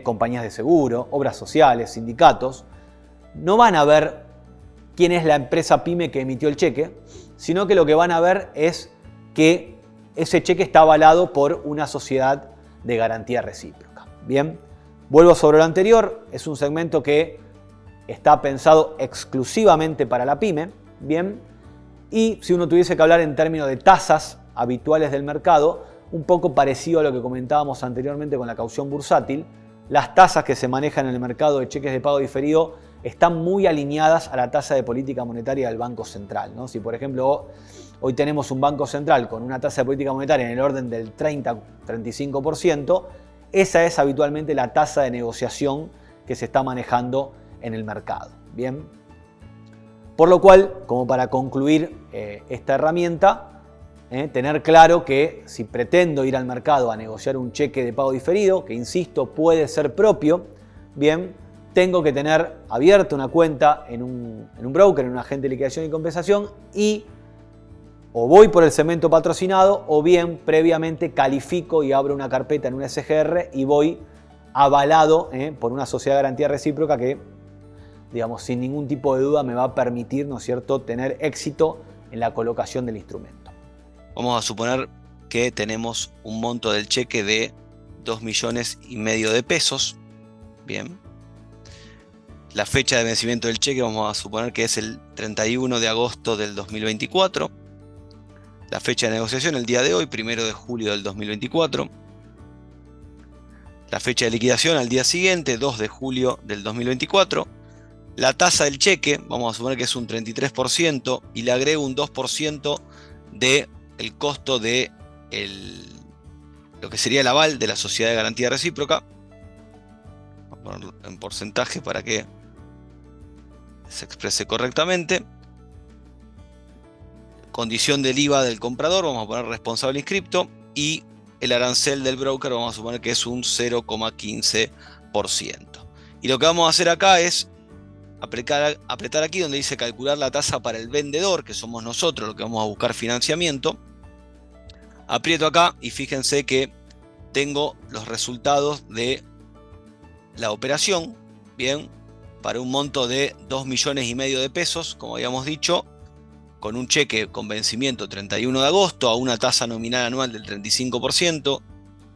compañías de seguro, obras sociales, sindicatos, no van a ver quién es la empresa pyme que emitió el cheque, sino que lo que van a ver es que ese cheque está avalado por una sociedad de garantía recíproca. Bien, vuelvo sobre lo anterior, es un segmento que está pensado exclusivamente para la pyme. Bien, y si uno tuviese que hablar en términos de tasas habituales del mercado, un poco parecido a lo que comentábamos anteriormente con la caución bursátil, las tasas que se manejan en el mercado de cheques de pago diferido están muy alineadas a la tasa de política monetaria del Banco Central, ¿no? Si por ejemplo hoy tenemos un Banco Central con una tasa de política monetaria en el orden del 30-35%, esa es habitualmente la tasa de negociación que se está manejando en el mercado. Bien, por lo cual, como para concluir esta herramienta, tener claro que si pretendo ir al mercado a negociar un cheque de pago diferido, que insisto puede ser propio, bien, tengo que tener abierta una cuenta en un broker, en un agente de liquidación y compensación, y o voy por el segmento patrocinado o bien previamente califico y abro una carpeta en un SGR y voy avalado por una sociedad de garantía recíproca que, digamos, sin ningún tipo de duda me va a permitir, ¿no es cierto?, tener éxito en la colocación del instrumento. Vamos a suponer que tenemos un monto del cheque de 2,5 millones de pesos. Bien. La fecha de vencimiento del cheque vamos a suponer que es el 31 de agosto del 2024. La fecha de negociación el día de hoy, 1 de julio del 2024. La fecha de liquidación al día siguiente, 2 de julio del 2024. La tasa del cheque, vamos a suponer que es un 33% y le agrego un 2% del costo de lo que sería el aval de la sociedad de garantía recíproca. Vamos a ponerlo en porcentaje para que se exprese correctamente. Condición del IVA del comprador, vamos a poner responsable inscripto, y el arancel del broker vamos a suponer que es un 0,15%. Y lo que vamos a hacer acá es apretar aquí donde dice calcular la tasa para el vendedor, que somos nosotros los que vamos a buscar financiamiento. Aprieto acá y fíjense que tengo los resultados de la operación, bien, para un monto de 2,5 millones de pesos, como habíamos dicho, con un cheque con vencimiento 31 de agosto a una tasa nominal anual del 35%,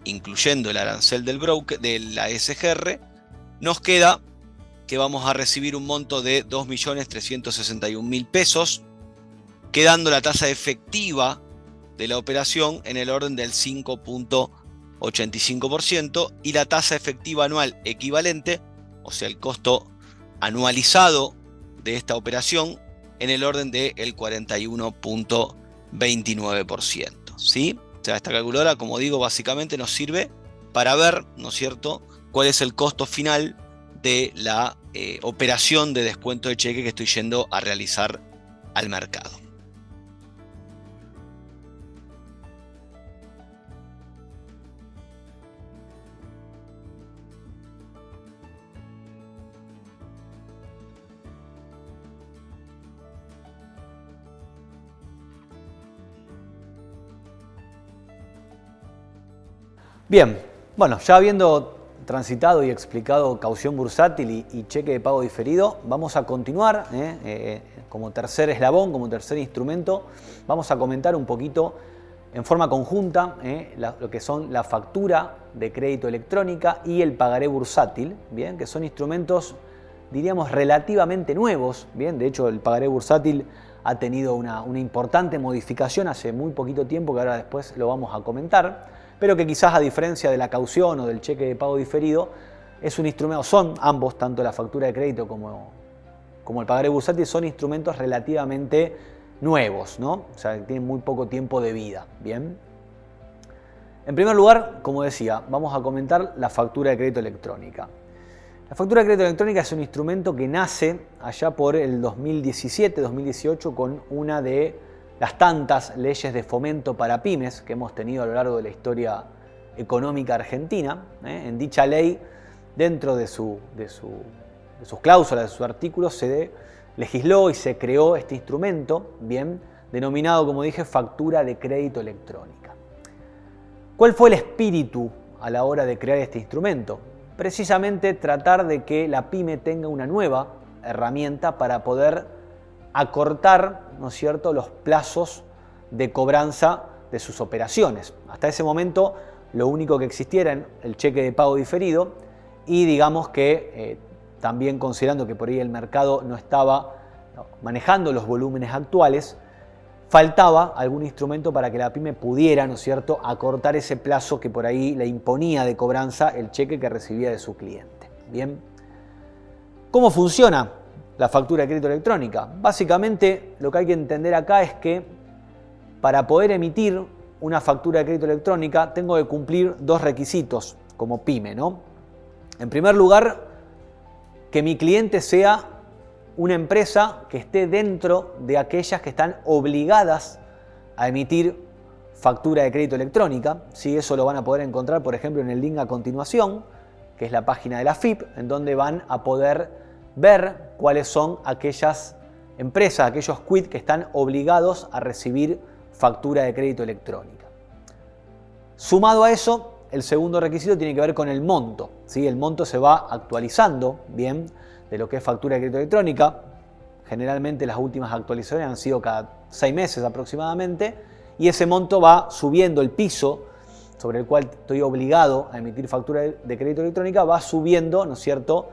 incluyendo el arancel del broker, de la SGR, nos queda que vamos a recibir un monto de 2.361.000 pesos, quedando la tasa efectiva de la operación en el orden del 5,85% y la tasa efectiva anual equivalente, o sea el costo anualizado de esta operación, en el orden del 41,29%. ¿Sí? O sea, esta calculadora, como digo, básicamente nos sirve para ver, ¿no es cierto?, cuál es el costo final de la operación de descuento de cheque que estoy yendo a realizar al mercado. Bien, bueno, ya habiendo transitado y explicado caución bursátil y cheque de pago diferido, vamos a continuar como tercer eslabón, como tercer instrumento. Vamos a comentar un poquito en forma conjunta lo que son la factura de crédito electrónica y el pagaré bursátil, bien, que son instrumentos, diríamos, relativamente nuevos. Bien, de hecho, el pagaré bursátil ha tenido una importante modificación hace muy poquito tiempo, que ahora después lo vamos a comentar, pero que quizás a diferencia de la caución o del cheque de pago diferido, es un instrumento, son ambos, tanto la factura de crédito como el pagaré bursátil, son instrumentos relativamente nuevos, ¿no? O sea, que tienen muy poco tiempo de vida. Bien. En primer lugar, como decía, vamos a comentar la factura de crédito electrónica. La factura de crédito electrónica es un instrumento que nace allá por el 2017-2018 con una de las tantas leyes de fomento para pymes que hemos tenido a lo largo de la historia económica argentina. En dicha ley, dentro de sus cláusulas, de sus artículos, se legisló y se creó este instrumento, bien, denominado, como dije, factura de crédito electrónica. ¿Cuál fue el espíritu a la hora de crear este instrumento? Precisamente tratar de que la pyme tenga una nueva herramienta para poder acortar, ¿no es cierto?, los plazos de cobranza de sus operaciones. Hasta ese momento lo único que existía era el cheque de pago diferido y digamos que también considerando que por ahí el mercado no estaba manejando los volúmenes actuales, faltaba algún instrumento para que la pyme pudiera, ¿no es cierto?, acortar ese plazo que por ahí le imponía de cobranza el cheque que recibía de su cliente. Bien. ¿Cómo funciona la factura de crédito electrónica? Básicamente lo que hay que entender acá es que para poder emitir una factura de crédito electrónica tengo que cumplir dos requisitos como pyme, ¿no? En primer lugar, que mi cliente sea una empresa que esté dentro de aquellas que están obligadas a emitir factura de crédito electrónica. ¿Sí? Eso lo van a poder encontrar, por ejemplo, en el link a continuación, que es la página de la AFIP, en donde van a poder ver cuáles son aquellas empresas, aquellos quid que están obligados a recibir factura de crédito electrónica. Sumado a eso, el segundo requisito tiene que ver con el monto. ¿Sí? El monto se va actualizando, bien, de lo que es factura de crédito electrónica. Generalmente las últimas actualizaciones han sido cada 6 meses aproximadamente, y ese monto va subiendo, el piso sobre el cual estoy obligado a emitir factura de crédito electrónica va subiendo, ¿no es cierto?,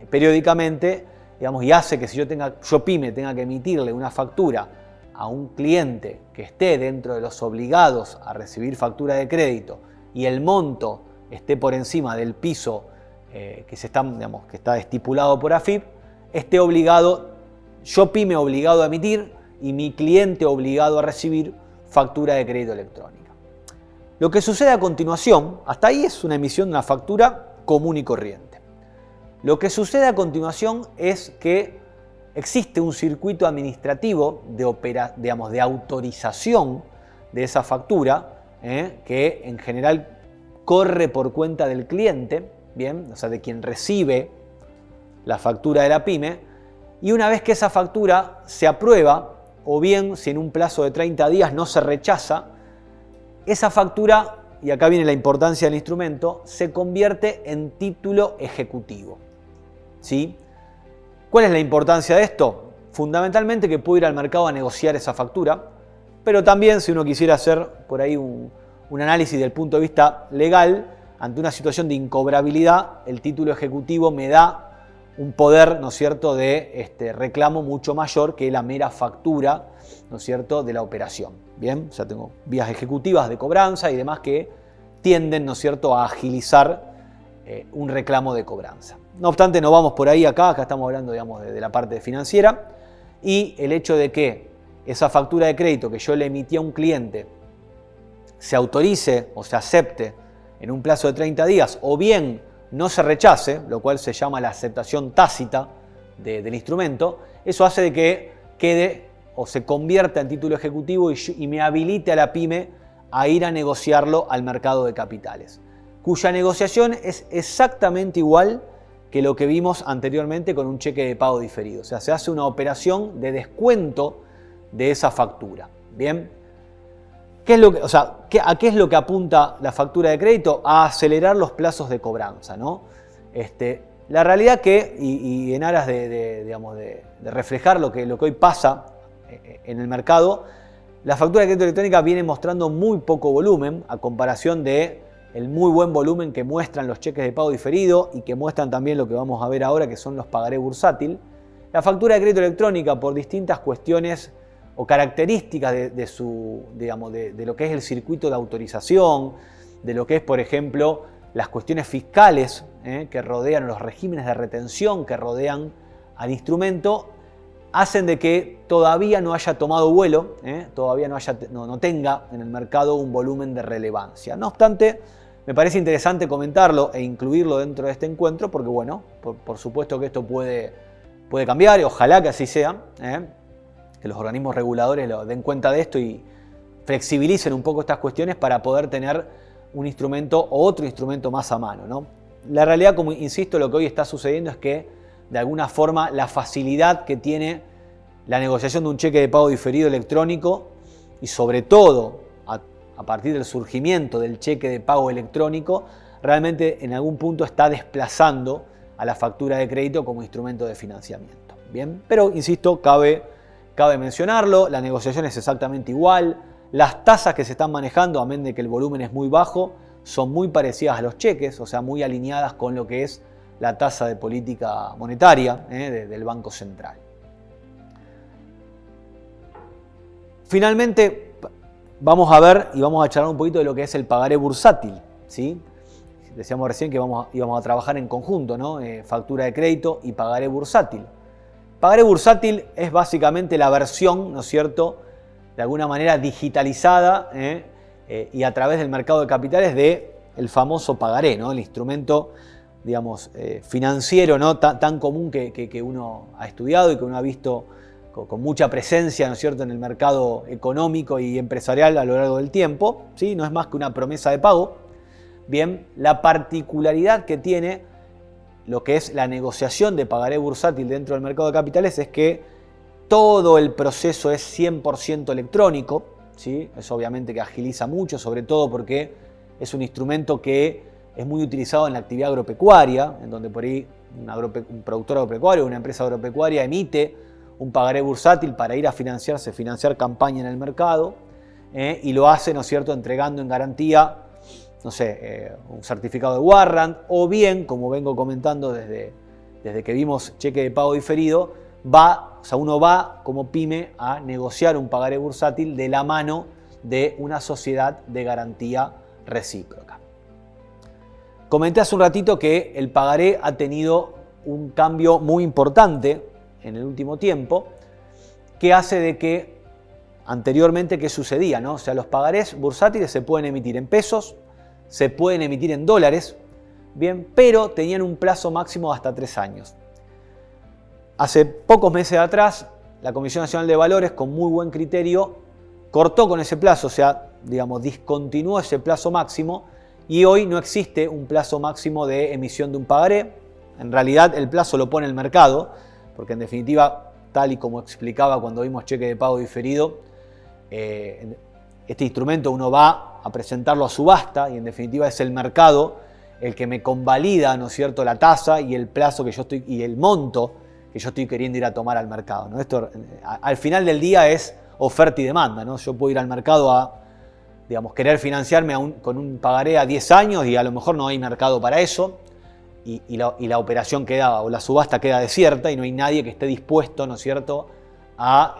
periódicamente, digamos, y hace que si yo pyme tenga que emitirle una factura a un cliente que esté dentro de los obligados a recibir factura de crédito y el monto esté por encima del piso que está estipulado por AFIP, esté obligado, yo pyme obligado a emitir y mi cliente obligado a recibir factura de crédito electrónica. Lo que sucede a continuación, hasta ahí es una emisión de una factura común y corriente. Lo que sucede a continuación es que existe un circuito administrativo de autorización de esa factura, que en general corre por cuenta del cliente, bien, o sea, de quien recibe la factura de la pyme, y una vez que esa factura se aprueba, o bien si en un plazo de 30 días no se rechaza, esa factura, y acá viene la importancia del instrumento, se convierte en título ejecutivo. ¿Sí? ¿Cuál es la importancia de esto? Fundamentalmente que puedo ir al mercado a negociar esa factura, pero también si uno quisiera hacer por ahí un análisis del punto de vista legal, ante una situación de incobrabilidad, el título ejecutivo me da un poder, ¿no es cierto?, de reclamo mucho mayor que la mera factura, ¿no es cierto?, de la operación. Bien, o sea, tengo vías ejecutivas de cobranza y demás que tienden, ¿no es cierto?, a agilizar un reclamo de cobranza. No obstante, no vamos por ahí acá estamos hablando, digamos, de la parte financiera, y el hecho de que esa factura de crédito que yo le emití a un cliente se autorice o se acepte en un plazo de 30 días, o bien no se rechace, lo cual se llama la aceptación tácita del instrumento, eso hace de que quede o se convierta en título ejecutivo y me habilite a la pyme a ir a negociarlo al mercado de capitales, cuya negociación es exactamente igual que lo que vimos anteriormente con un cheque de pago diferido. O sea, se hace una operación de descuento de esa factura. ¿Bien? ¿A qué es lo que apunta la factura de crédito? A acelerar los plazos de cobranza, ¿no? La realidad que, y en aras de reflejar lo que hoy pasa en el mercado, la factura de crédito electrónica viene mostrando muy poco volumen a comparación de el muy buen volumen que muestran los cheques de pago diferido y que muestran también lo que vamos a ver ahora, que son los pagaré bursátil. La factura de crédito electrónica, por distintas cuestiones o características de lo que es el circuito de autorización, de lo que es, por ejemplo, las cuestiones fiscales que rodean, los regímenes de retención que rodean al instrumento, hacen de que todavía no haya tomado vuelo, todavía no tenga en el mercado un volumen de relevancia. No obstante, me parece interesante comentarlo e incluirlo dentro de este encuentro porque, bueno, por supuesto que esto puede cambiar y ojalá que así sea, que los organismos reguladores den cuenta de esto y flexibilicen un poco estas cuestiones para poder tener un instrumento o otro instrumento más a mano, ¿no? La realidad, como insisto, lo que hoy está sucediendo es que de alguna forma la facilidad que tiene la negociación de un cheque de pago diferido electrónico y sobre todo a partir del surgimiento del cheque de pago electrónico, realmente en algún punto está desplazando a la factura de crédito como instrumento de financiamiento. Bien, pero insisto, cabe mencionarlo, la negociación es exactamente igual, las tasas que se están manejando, amén de que el volumen es muy bajo, son muy parecidas a los cheques, o sea, muy alineadas con lo que es la tasa de política monetaria del Banco Central. Finalmente, vamos a ver y vamos a charlar un poquito de lo que es el pagaré bursátil, ¿sí? Decíamos recién que íbamos a trabajar en conjunto, ¿no? Factura de crédito y pagaré bursátil. Pagaré bursátil es básicamente la versión, ¿no es cierto?, de alguna manera digitalizada y a través del mercado de capitales del famoso pagaré, ¿no? El instrumento, digamos, financiero, ¿no? tan común que uno ha estudiado y que uno ha visto con mucha presencia, ¿no es cierto?, en el mercado económico y empresarial a lo largo del tiempo, ¿sí? No es más que una promesa de pago. Bien, la particularidad que tiene lo que es la negociación de pagaré bursátil dentro del mercado de capitales es que todo el proceso es 100% electrónico, ¿sí? Eso obviamente que agiliza mucho, sobre todo porque es un instrumento que es muy utilizado en la actividad agropecuaria, en donde por ahí un productor agropecuario o una empresa agropecuaria emite un pagaré bursátil para ir a financiar campaña en el mercado y lo hace, ¿no es cierto?, entregando en garantía, no sé, un certificado de warrant o bien, como vengo comentando desde que vimos cheque de pago diferido, uno va como pyme a negociar un pagaré bursátil de la mano de una sociedad de garantía recíproca. Comenté hace un ratito que el pagaré ha tenido un cambio muy importante en el último tiempo, que hace de que anteriormente, ¿qué sucedía, no? O sea, los pagarés bursátiles se pueden emitir en pesos, se pueden emitir en dólares, bien, pero tenían un plazo máximo de hasta 3 años. Hace pocos meses atrás, la Comisión Nacional de Valores, con muy buen criterio, cortó con ese plazo, o sea, digamos, discontinuó ese plazo máximo y hoy no existe un plazo máximo de emisión de un pagaré. En realidad, el plazo lo pone el mercado, porque en definitiva, tal y como explicaba cuando vimos cheque de pago diferido, este instrumento uno va a presentarlo a subasta y en definitiva es el mercado el que me convalida, ¿no es cierto?, la tasa y el plazo que yo estoy y el monto que yo estoy queriendo ir a tomar al mercado, ¿no? Esto al final del día es oferta y demanda, ¿no? Yo puedo ir al mercado a, digamos, querer financiarme con un pagaré a 10 años y a lo mejor no hay mercado para eso y la operación queda o la subasta queda desierta y no hay nadie que esté dispuesto, ¿no es cierto?, a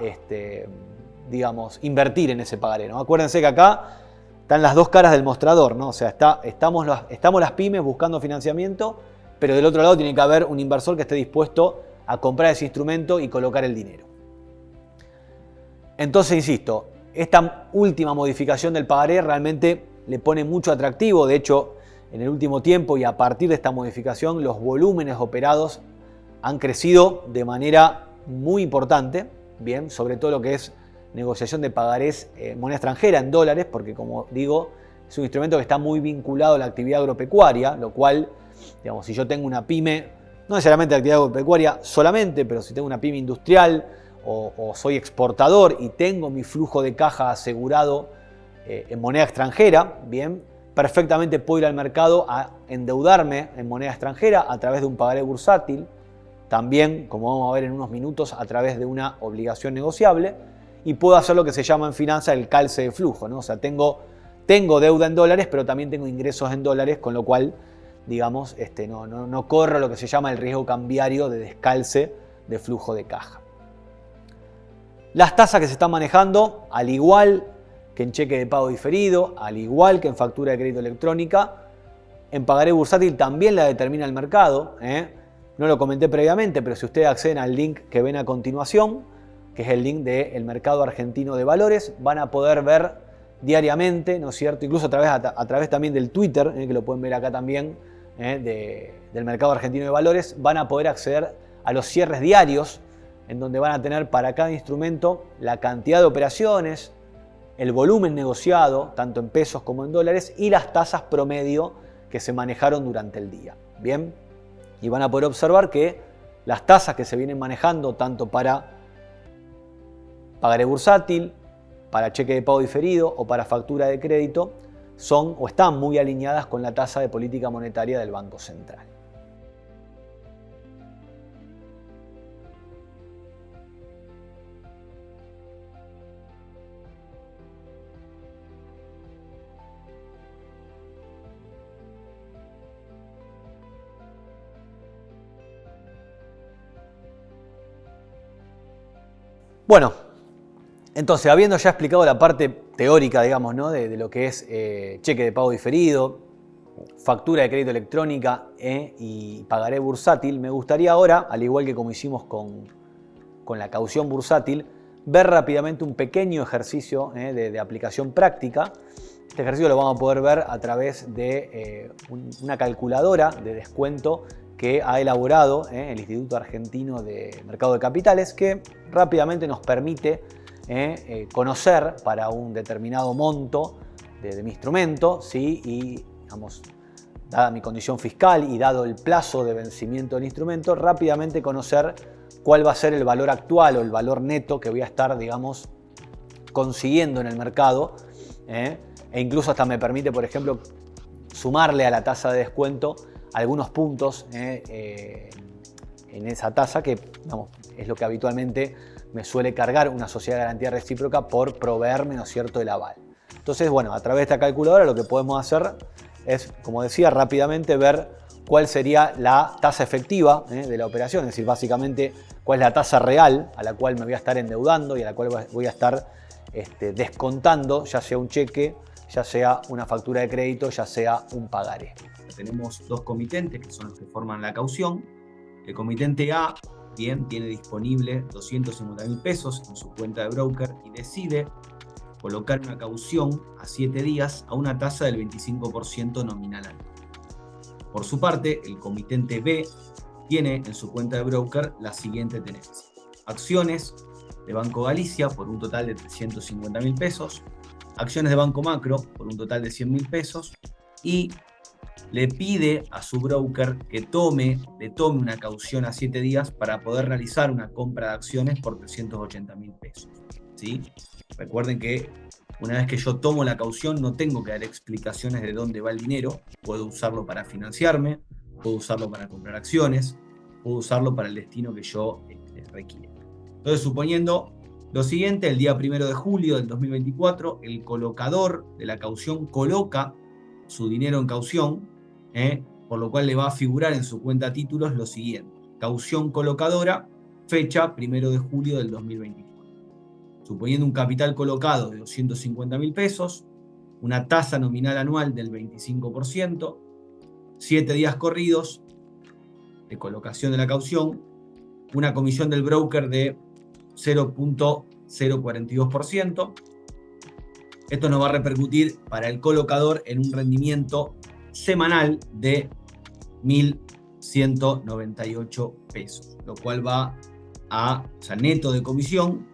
digamos, invertir en ese pagaré, ¿no? Acuérdense que acá están las dos caras del mostrador, ¿no? O sea, estamos las pymes buscando financiamiento, pero del otro lado tiene que haber un inversor que esté dispuesto a comprar ese instrumento y colocar el dinero. Entonces, insisto, esta última modificación del pagaré realmente le pone mucho atractivo. De hecho, en el último tiempo y a partir de esta modificación, los volúmenes operados han crecido de manera muy importante, bien, sobre todo lo que es negociación de pagarés en moneda extranjera, en dólares, porque como digo, es un instrumento que está muy vinculado a la actividad agropecuaria, lo cual, digamos, si yo tengo una pyme, no necesariamente de actividad agropecuaria solamente, pero si tengo una pyme industrial o soy exportador y tengo mi flujo de caja asegurado en moneda extranjera, bien, perfectamente puedo ir al mercado a endeudarme en moneda extranjera a través de un pagaré bursátil, también, como vamos a ver en unos minutos, a través de una obligación negociable, y puedo hacer lo que se llama en finanzas el calce de flujo, ¿no? O sea, tengo deuda en dólares, pero también tengo ingresos en dólares, con lo cual, digamos, no corro lo que se llama el riesgo cambiario de descalce de flujo de caja. Las tasas que se están manejando, al igual que en cheque de pago diferido, al igual que en factura de crédito electrónica, en pagaré bursátil también la determina el mercado, No lo comenté previamente, pero si ustedes acceden al link que ven a continuación, que es el link del mercado argentino de valores, van a poder ver diariamente, ¿no es cierto? Incluso a través también del Twitter, que lo pueden ver acá también, del mercado argentino de valores, van a poder acceder a los cierres diarios, en donde van a tener para cada instrumento la cantidad de operaciones, el volumen negociado, tanto en pesos como en dólares, y las tasas promedio que se manejaron durante el día. Bien, y van a poder observar que las tasas que se vienen manejando tanto para pagaré bursátil, para cheque de pago diferido o para factura de crédito son o están muy alineadas con la tasa de política monetaria del Banco Central. Bueno, entonces, habiendo ya explicado la parte teórica, digamos, ¿no? de lo que es cheque de pago diferido, factura de crédito electrónica y pagaré bursátil, me gustaría ahora, al igual que como hicimos con la caución bursátil, ver rápidamente un pequeño ejercicio de aplicación práctica. Este ejercicio lo vamos a poder ver a través de una calculadora de descuento que ha elaborado el Instituto Argentino de Mercado de Capitales, que rápidamente nos permite conocer para un determinado monto de mi instrumento, ¿sí? Y digamos, dada mi condición fiscal y dado el plazo de vencimiento del instrumento, rápidamente conocer cuál va a ser el valor actual o el valor neto que voy a estar, digamos, consiguiendo en el mercado, e incluso hasta me permite, por ejemplo, sumarle a la tasa de descuento algunos puntos en esa tasa que, digamos, es lo que habitualmente me suele cargar una sociedad de garantía recíproca por proveerme, ¿no es cierto?, el aval. Entonces, bueno, a través de esta calculadora lo que podemos hacer es, como decía, rápidamente ver cuál sería la tasa efectiva de la operación, es decir, básicamente cuál es la tasa real a la cual me voy a estar endeudando y a la cual voy a estar descontando, ya sea un cheque, ya sea una factura de crédito, ya sea un pagaré. Tenemos dos comitentes que son los que forman la caución. El comitente A, bien, tiene disponible 250.000 pesos en su cuenta de broker y decide colocar una caución a 7 días a una tasa del 25% nominal anual. Por su parte, el comitente B tiene en su cuenta de broker la siguiente tenencia: acciones de Banco Galicia por un total de 350.000 pesos, acciones de Banco Macro por un total de 100.000 pesos y le pide a su broker que le tome una caución a 7 días para poder realizar una compra de acciones por 380.000 pesos. ¿Sí? Recuerden que una vez que yo tomo la caución no tengo que dar explicaciones de dónde va el dinero. Puedo usarlo para financiarme, puedo usarlo para comprar acciones, puedo usarlo para el destino que yo requiera. Entonces, suponiendo lo siguiente, el día 1 de julio del 2024, el colocador de la caución coloca su dinero en caución, por lo cual le va a figurar en su cuenta títulos lo siguiente: caución colocadora, fecha 1 de julio del 2024. Suponiendo un capital colocado de 250.000 pesos, una tasa nominal anual del 25%, 7 días corridos de colocación de la caución, una comisión del broker de 0.042%. Esto nos va a repercutir para el colocador en un rendimiento semanal de 1.198 pesos, lo cual va o sea, neto de comisión,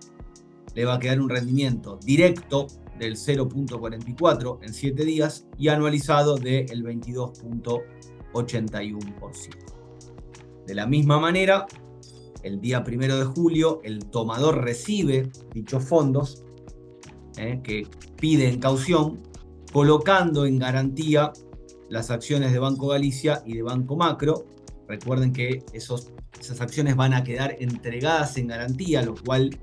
le va a quedar un rendimiento directo del 0.44 en 7 días y anualizado del 22.81%. De la misma manera, el día 1 de julio, el tomador recibe dichos fondos que pide en caución, colocando en garantía las acciones de Banco Galicia y de Banco Macro. Recuerden que esas acciones van a quedar entregadas en garantía, lo cual,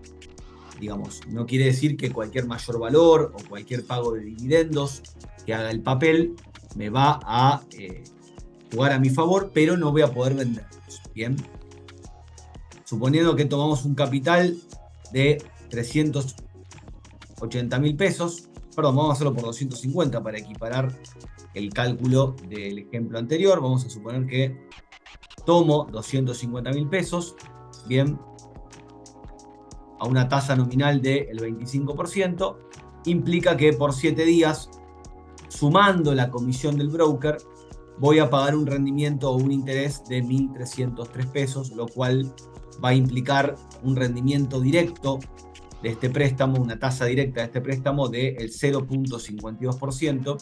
digamos, no quiere decir que cualquier mayor valor o cualquier pago de dividendos que haga el papel me va a jugar a mi favor, pero no voy a poder venderlos. Bien, suponiendo que tomamos un capital de 380.000 pesos, perdón, vamos a hacerlo por 250 para equiparar el cálculo del ejemplo anterior. Vamos a suponer que tomo 250.000 pesos, bien, a una tasa nominal del 25%, implica que por 7 días, sumando la comisión del broker, voy a pagar un rendimiento o un interés de 1.303 pesos, lo cual va a implicar un rendimiento directo de este préstamo, una tasa directa de este préstamo del 0.52%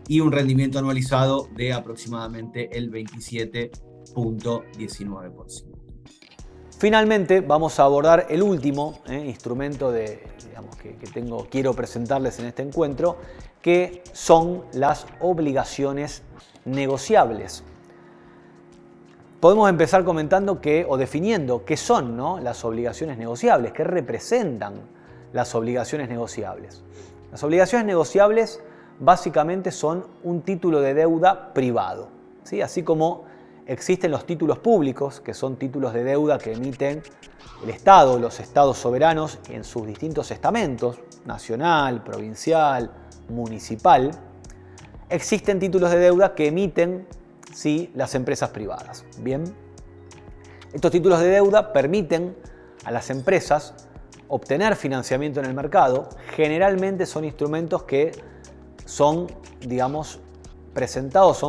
y un rendimiento anualizado de aproximadamente el 27.19%. Finalmente vamos a abordar el último instrumento que quiero presentarles en este encuentro, que son las obligaciones negociables. Podemos empezar comentando o definiendo qué son, ¿no?, las obligaciones negociables, qué representan las obligaciones negociables. Las obligaciones negociables básicamente son un título de deuda privado, ¿sí? Así como existen los títulos públicos, que son títulos de deuda que emiten el Estado, los estados soberanos en sus distintos estamentos, nacional, provincial, municipal. Existen títulos de deuda que emiten, sí, las empresas privadas. Bien, estos títulos de deuda permiten a las empresas obtener financiamiento en el mercado. Generalmente son instrumentos que son, presentados,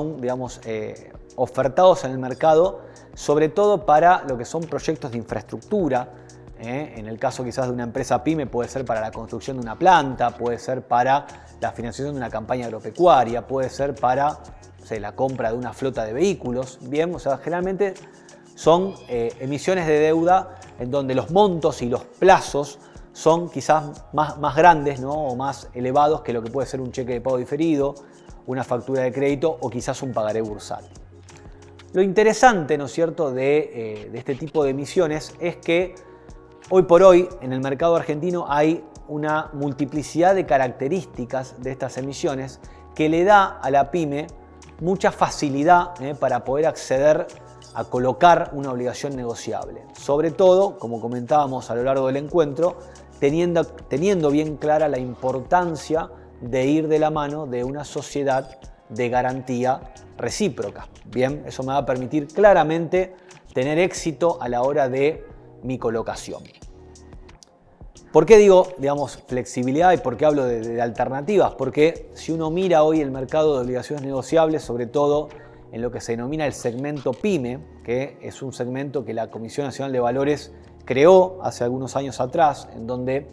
ofertados en el mercado, sobre todo para lo que son proyectos de infraestructura. En el caso quizás de una empresa pyme puede ser para la construcción de una planta, puede ser para la financiación de una campaña agropecuaria, puede ser para la compra de una flota de vehículos. Bien, generalmente son emisiones de deuda en donde los montos y los plazos son quizás más grandes, ¿no?, o más elevados que lo que puede ser un cheque de pago diferido, una factura de crédito o quizás un pagaré bursátil. Lo interesante, ¿no es cierto?, de este tipo de emisiones es que hoy por hoy en el mercado argentino hay una multiplicidad de características de estas emisiones que le da a la pyme mucha facilidad para poder acceder a colocar una obligación negociable. Sobre todo, como comentábamos a lo largo del encuentro, teniendo bien clara la importancia de ir de la mano de una sociedad de garantía recíproca. Bien, eso me va a permitir claramente tener éxito a la hora de mi colocación. ¿Por qué digo, flexibilidad y por qué hablo de alternativas? Porque si uno mira hoy el mercado de obligaciones negociables, sobre todo en lo que se denomina el segmento PYME, que es un segmento que la Comisión Nacional de Valores creó hace algunos años atrás, en donde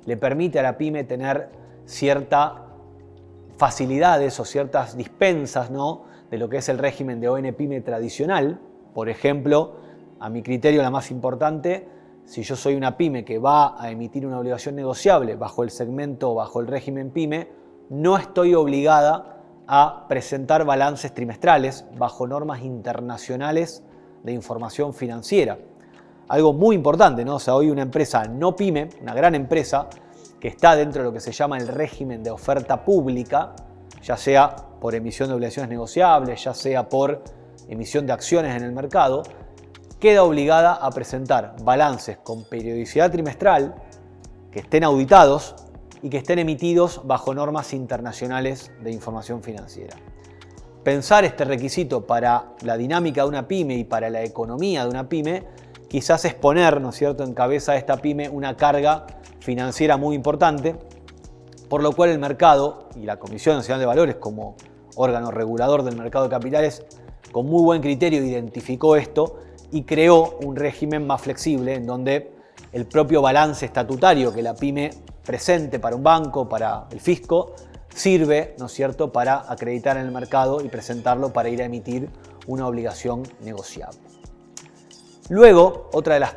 le permite a la pyme tener ciertas facilidades o ciertas dispensas, ¿no?, de lo que es el régimen de ONPYME tradicional. Por ejemplo, a mi criterio la más importante, si yo soy una pyme que va a emitir una obligación negociable bajo el segmento, bajo el régimen pyme, no estoy obligada a presentar balances trimestrales bajo normas internacionales de información financiera. Algo muy importante, ¿no? O sea, hoy una empresa no pyme, una gran empresa, que está dentro de lo que se llama el régimen de oferta pública, ya sea por emisión de obligaciones negociables, ya sea por emisión de acciones en el mercado, queda obligada a presentar balances con periodicidad trimestral, que estén auditados y que estén emitidos bajo normas internacionales de información financiera. Pensar este requisito para la dinámica de una pyme y para la economía de una pyme quizás es poner, ¿no es cierto?, en cabeza de esta pyme una carga financiera muy importante, por lo cual el mercado y la Comisión Nacional de Valores como órgano regulador del mercado de capitales con muy buen criterio identificó esto y creó un régimen más flexible en donde el propio balance estatutario que la pyme presente para un banco, para el fisco, sirve, ¿no es cierto?, para acreditar en el mercado y presentarlo para ir a emitir una obligación negociable. Luego, otra de las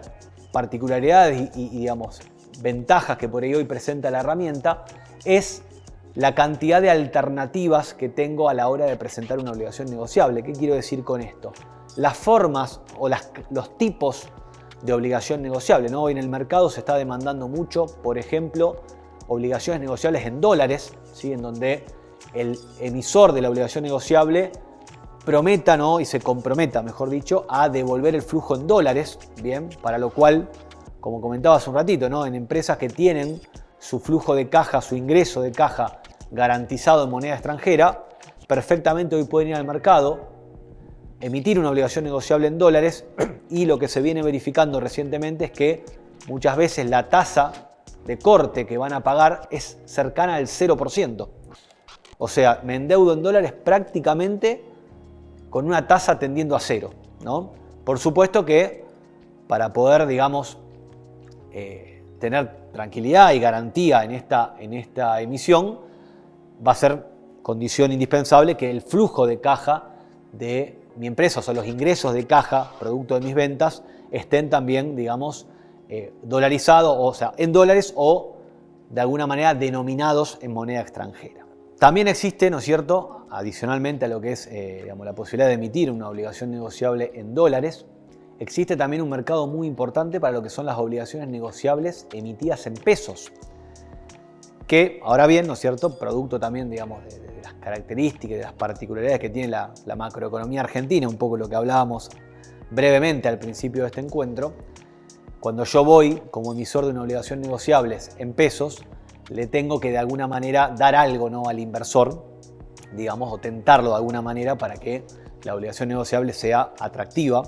particularidades y ventajas que por ahí hoy presenta la herramienta es la cantidad de alternativas que tengo a la hora de presentar una obligación negociable. ¿Qué quiero decir con esto? Las formas o los tipos de obligación negociable, ¿no? Hoy en el mercado se está demandando mucho, por ejemplo, obligaciones negociables en dólares, ¿sí?, en donde el emisor de la obligación negociable prometa, ¿no?, y se comprometa, mejor dicho, a devolver el flujo en dólares, bien, para lo cual, como comentaba hace un ratito, ¿no?, en empresas que tienen su flujo de caja, su ingreso de caja garantizado en moneda extranjera, perfectamente hoy pueden ir al mercado, emitir una obligación negociable en dólares y lo que se viene verificando recientemente es que muchas veces la tasa de corte que van a pagar es cercana al 0%. O sea, me endeudo en dólares prácticamente con una tasa tendiendo a cero, ¿no? Por supuesto que para poder, digamos, tener tranquilidad y garantía en esta emisión, va a ser condición indispensable que el flujo de caja de mi empresa, o sea, los ingresos de caja, producto de mis ventas, estén también, digamos, dolarizados, o sea, en dólares o de alguna manera denominados en moneda extranjera. También existe, ¿no es cierto?, adicionalmente a lo que es digamos, la posibilidad de emitir una obligación negociable en dólares, existe también un mercado muy importante para lo que son las obligaciones negociables emitidas en pesos. Que, ahora bien, ¿no es cierto?, producto también, digamos, de las características y de las particularidades que tiene la macroeconomía argentina, un poco lo que hablábamos brevemente al principio de este encuentro, cuando yo voy como emisor de una obligación negociable en pesos, le tengo que de alguna manera dar algo, ¿no?, al inversor, digamos, o tentarlo de alguna manera para que la obligación negociable sea atractiva.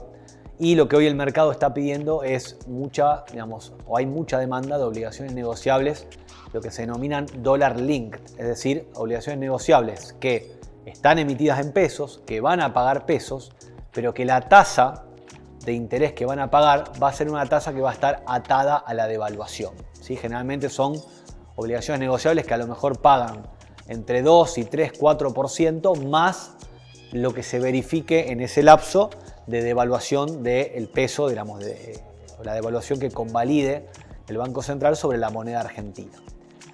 Y lo que hoy el mercado está pidiendo es hay mucha demanda de obligaciones negociables, lo que se denominan dollar linked, es decir, obligaciones negociables que están emitidas en pesos, que van a pagar pesos, pero que la tasa de interés que van a pagar va a ser una tasa que va a estar atada a la devaluación, ¿sí? Generalmente son obligaciones negociables que a lo mejor pagan entre 2 y 3, 4% más lo que se verifique en ese lapso de devaluación del peso, digamos, la devaluación que convalide el Banco Central sobre la moneda argentina.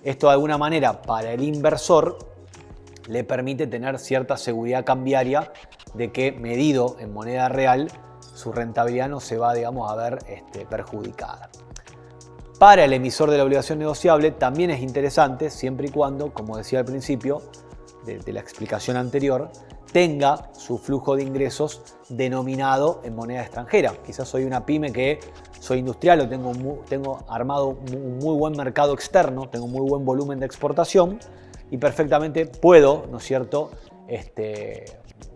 Esto de alguna manera para el inversor le permite tener cierta seguridad cambiaria de que medido en moneda real su rentabilidad no se va, digamos, a ver perjudicada. Para el emisor de la obligación negociable también es interesante siempre y cuando, como decía al principio de la explicación anterior, tenga su flujo de ingresos denominado en moneda extranjera. Quizás soy una pyme que soy industrial o tengo armado un muy buen mercado externo, tengo muy buen volumen de exportación y perfectamente puedo, ¿no es cierto?,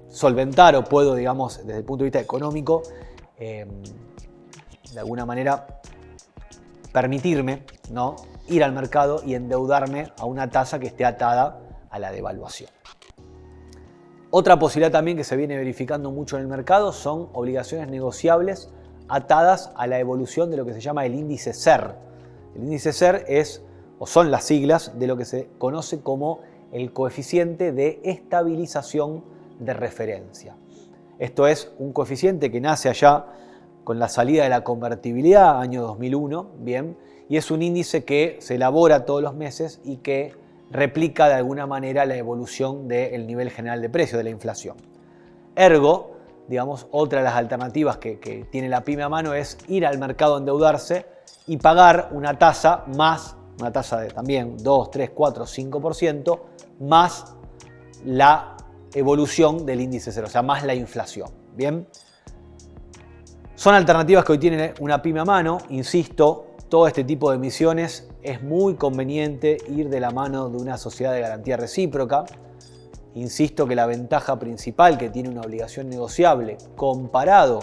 solventar o puedo, digamos, desde el punto de vista económico, de alguna manera permitirme, ¿no?, ir al mercado y endeudarme a una tasa que esté atada a la devaluación. Otra posibilidad también que se viene verificando mucho en el mercado son obligaciones negociables atadas a la evolución de lo que se llama el índice SER. El índice SER son las siglas de lo que se conoce como el coeficiente de estabilización de referencia. Esto es un coeficiente que nace allá con la salida de la convertibilidad, año 2001, bien, y es un índice que se elabora todos los meses y que replica de alguna manera la evolución del nivel general de precios, de la inflación. Ergo, digamos, otra de las alternativas que tiene la pyme a mano es ir al mercado a endeudarse y pagar una tasa de también 2, 3, 4, 5%, más la evolución del índice cero, o sea, más la inflación. Bien. Son alternativas que hoy tiene una pyme a mano, insisto. Todo este tipo de emisiones es muy conveniente ir de la mano de una sociedad de garantía recíproca. Insisto que la ventaja principal que tiene una obligación negociable comparado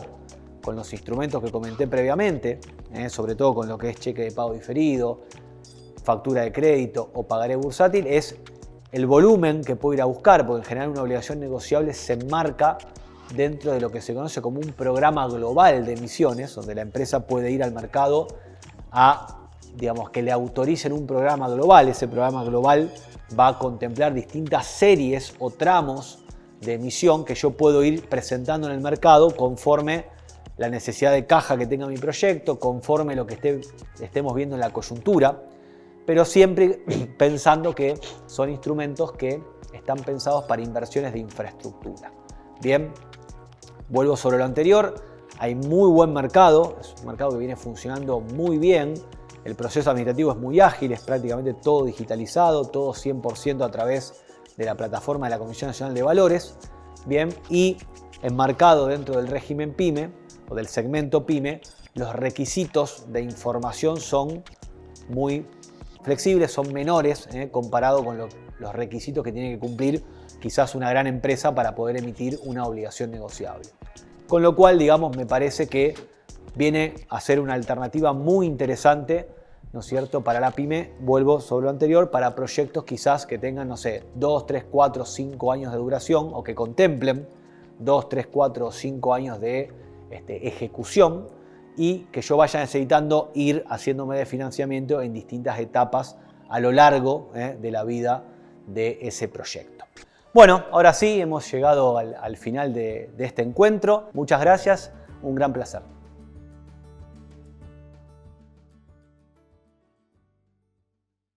con los instrumentos que comenté previamente, sobre todo con lo que es cheque de pago diferido, factura de crédito o pagaré bursátil, es el volumen que puedo ir a buscar, porque en general una obligación negociable se enmarca dentro de lo que se conoce como un programa global de emisiones, donde la empresa puede ir al mercado a, digamos, que le autoricen un programa global. Ese programa global va a contemplar distintas series o tramos de emisión que yo puedo ir presentando en el mercado conforme la necesidad de caja que tenga mi proyecto, conforme lo que estemos viendo en la coyuntura, pero siempre pensando que son instrumentos que están pensados para inversiones de infraestructura. Bien, vuelvo sobre lo anterior. Hay muy buen mercado, es un mercado que viene funcionando muy bien. El proceso administrativo es muy ágil, es prácticamente todo digitalizado, todo 100% a través de la plataforma de la Comisión Nacional de Valores. Bien, y enmarcado dentro del régimen PYME o del segmento PYME, los requisitos de información son muy flexibles, son menores comparado con los requisitos que tiene que cumplir quizás una gran empresa para poder emitir una obligación negociable. con lo cual, digamos, me parece que viene a ser una alternativa muy interesante, ¿no es cierto?, para la pyme, vuelvo sobre lo anterior, para proyectos quizás que tengan, no sé, 2, 3, 4, 5 años de duración o que contemplen 2, 3, 4 o 5 años de ejecución y que yo vaya necesitando ir haciéndome de financiamiento en distintas etapas a lo largo de la vida de ese proyecto. Bueno, ahora sí, hemos llegado al final de este encuentro. Muchas gracias, un gran placer.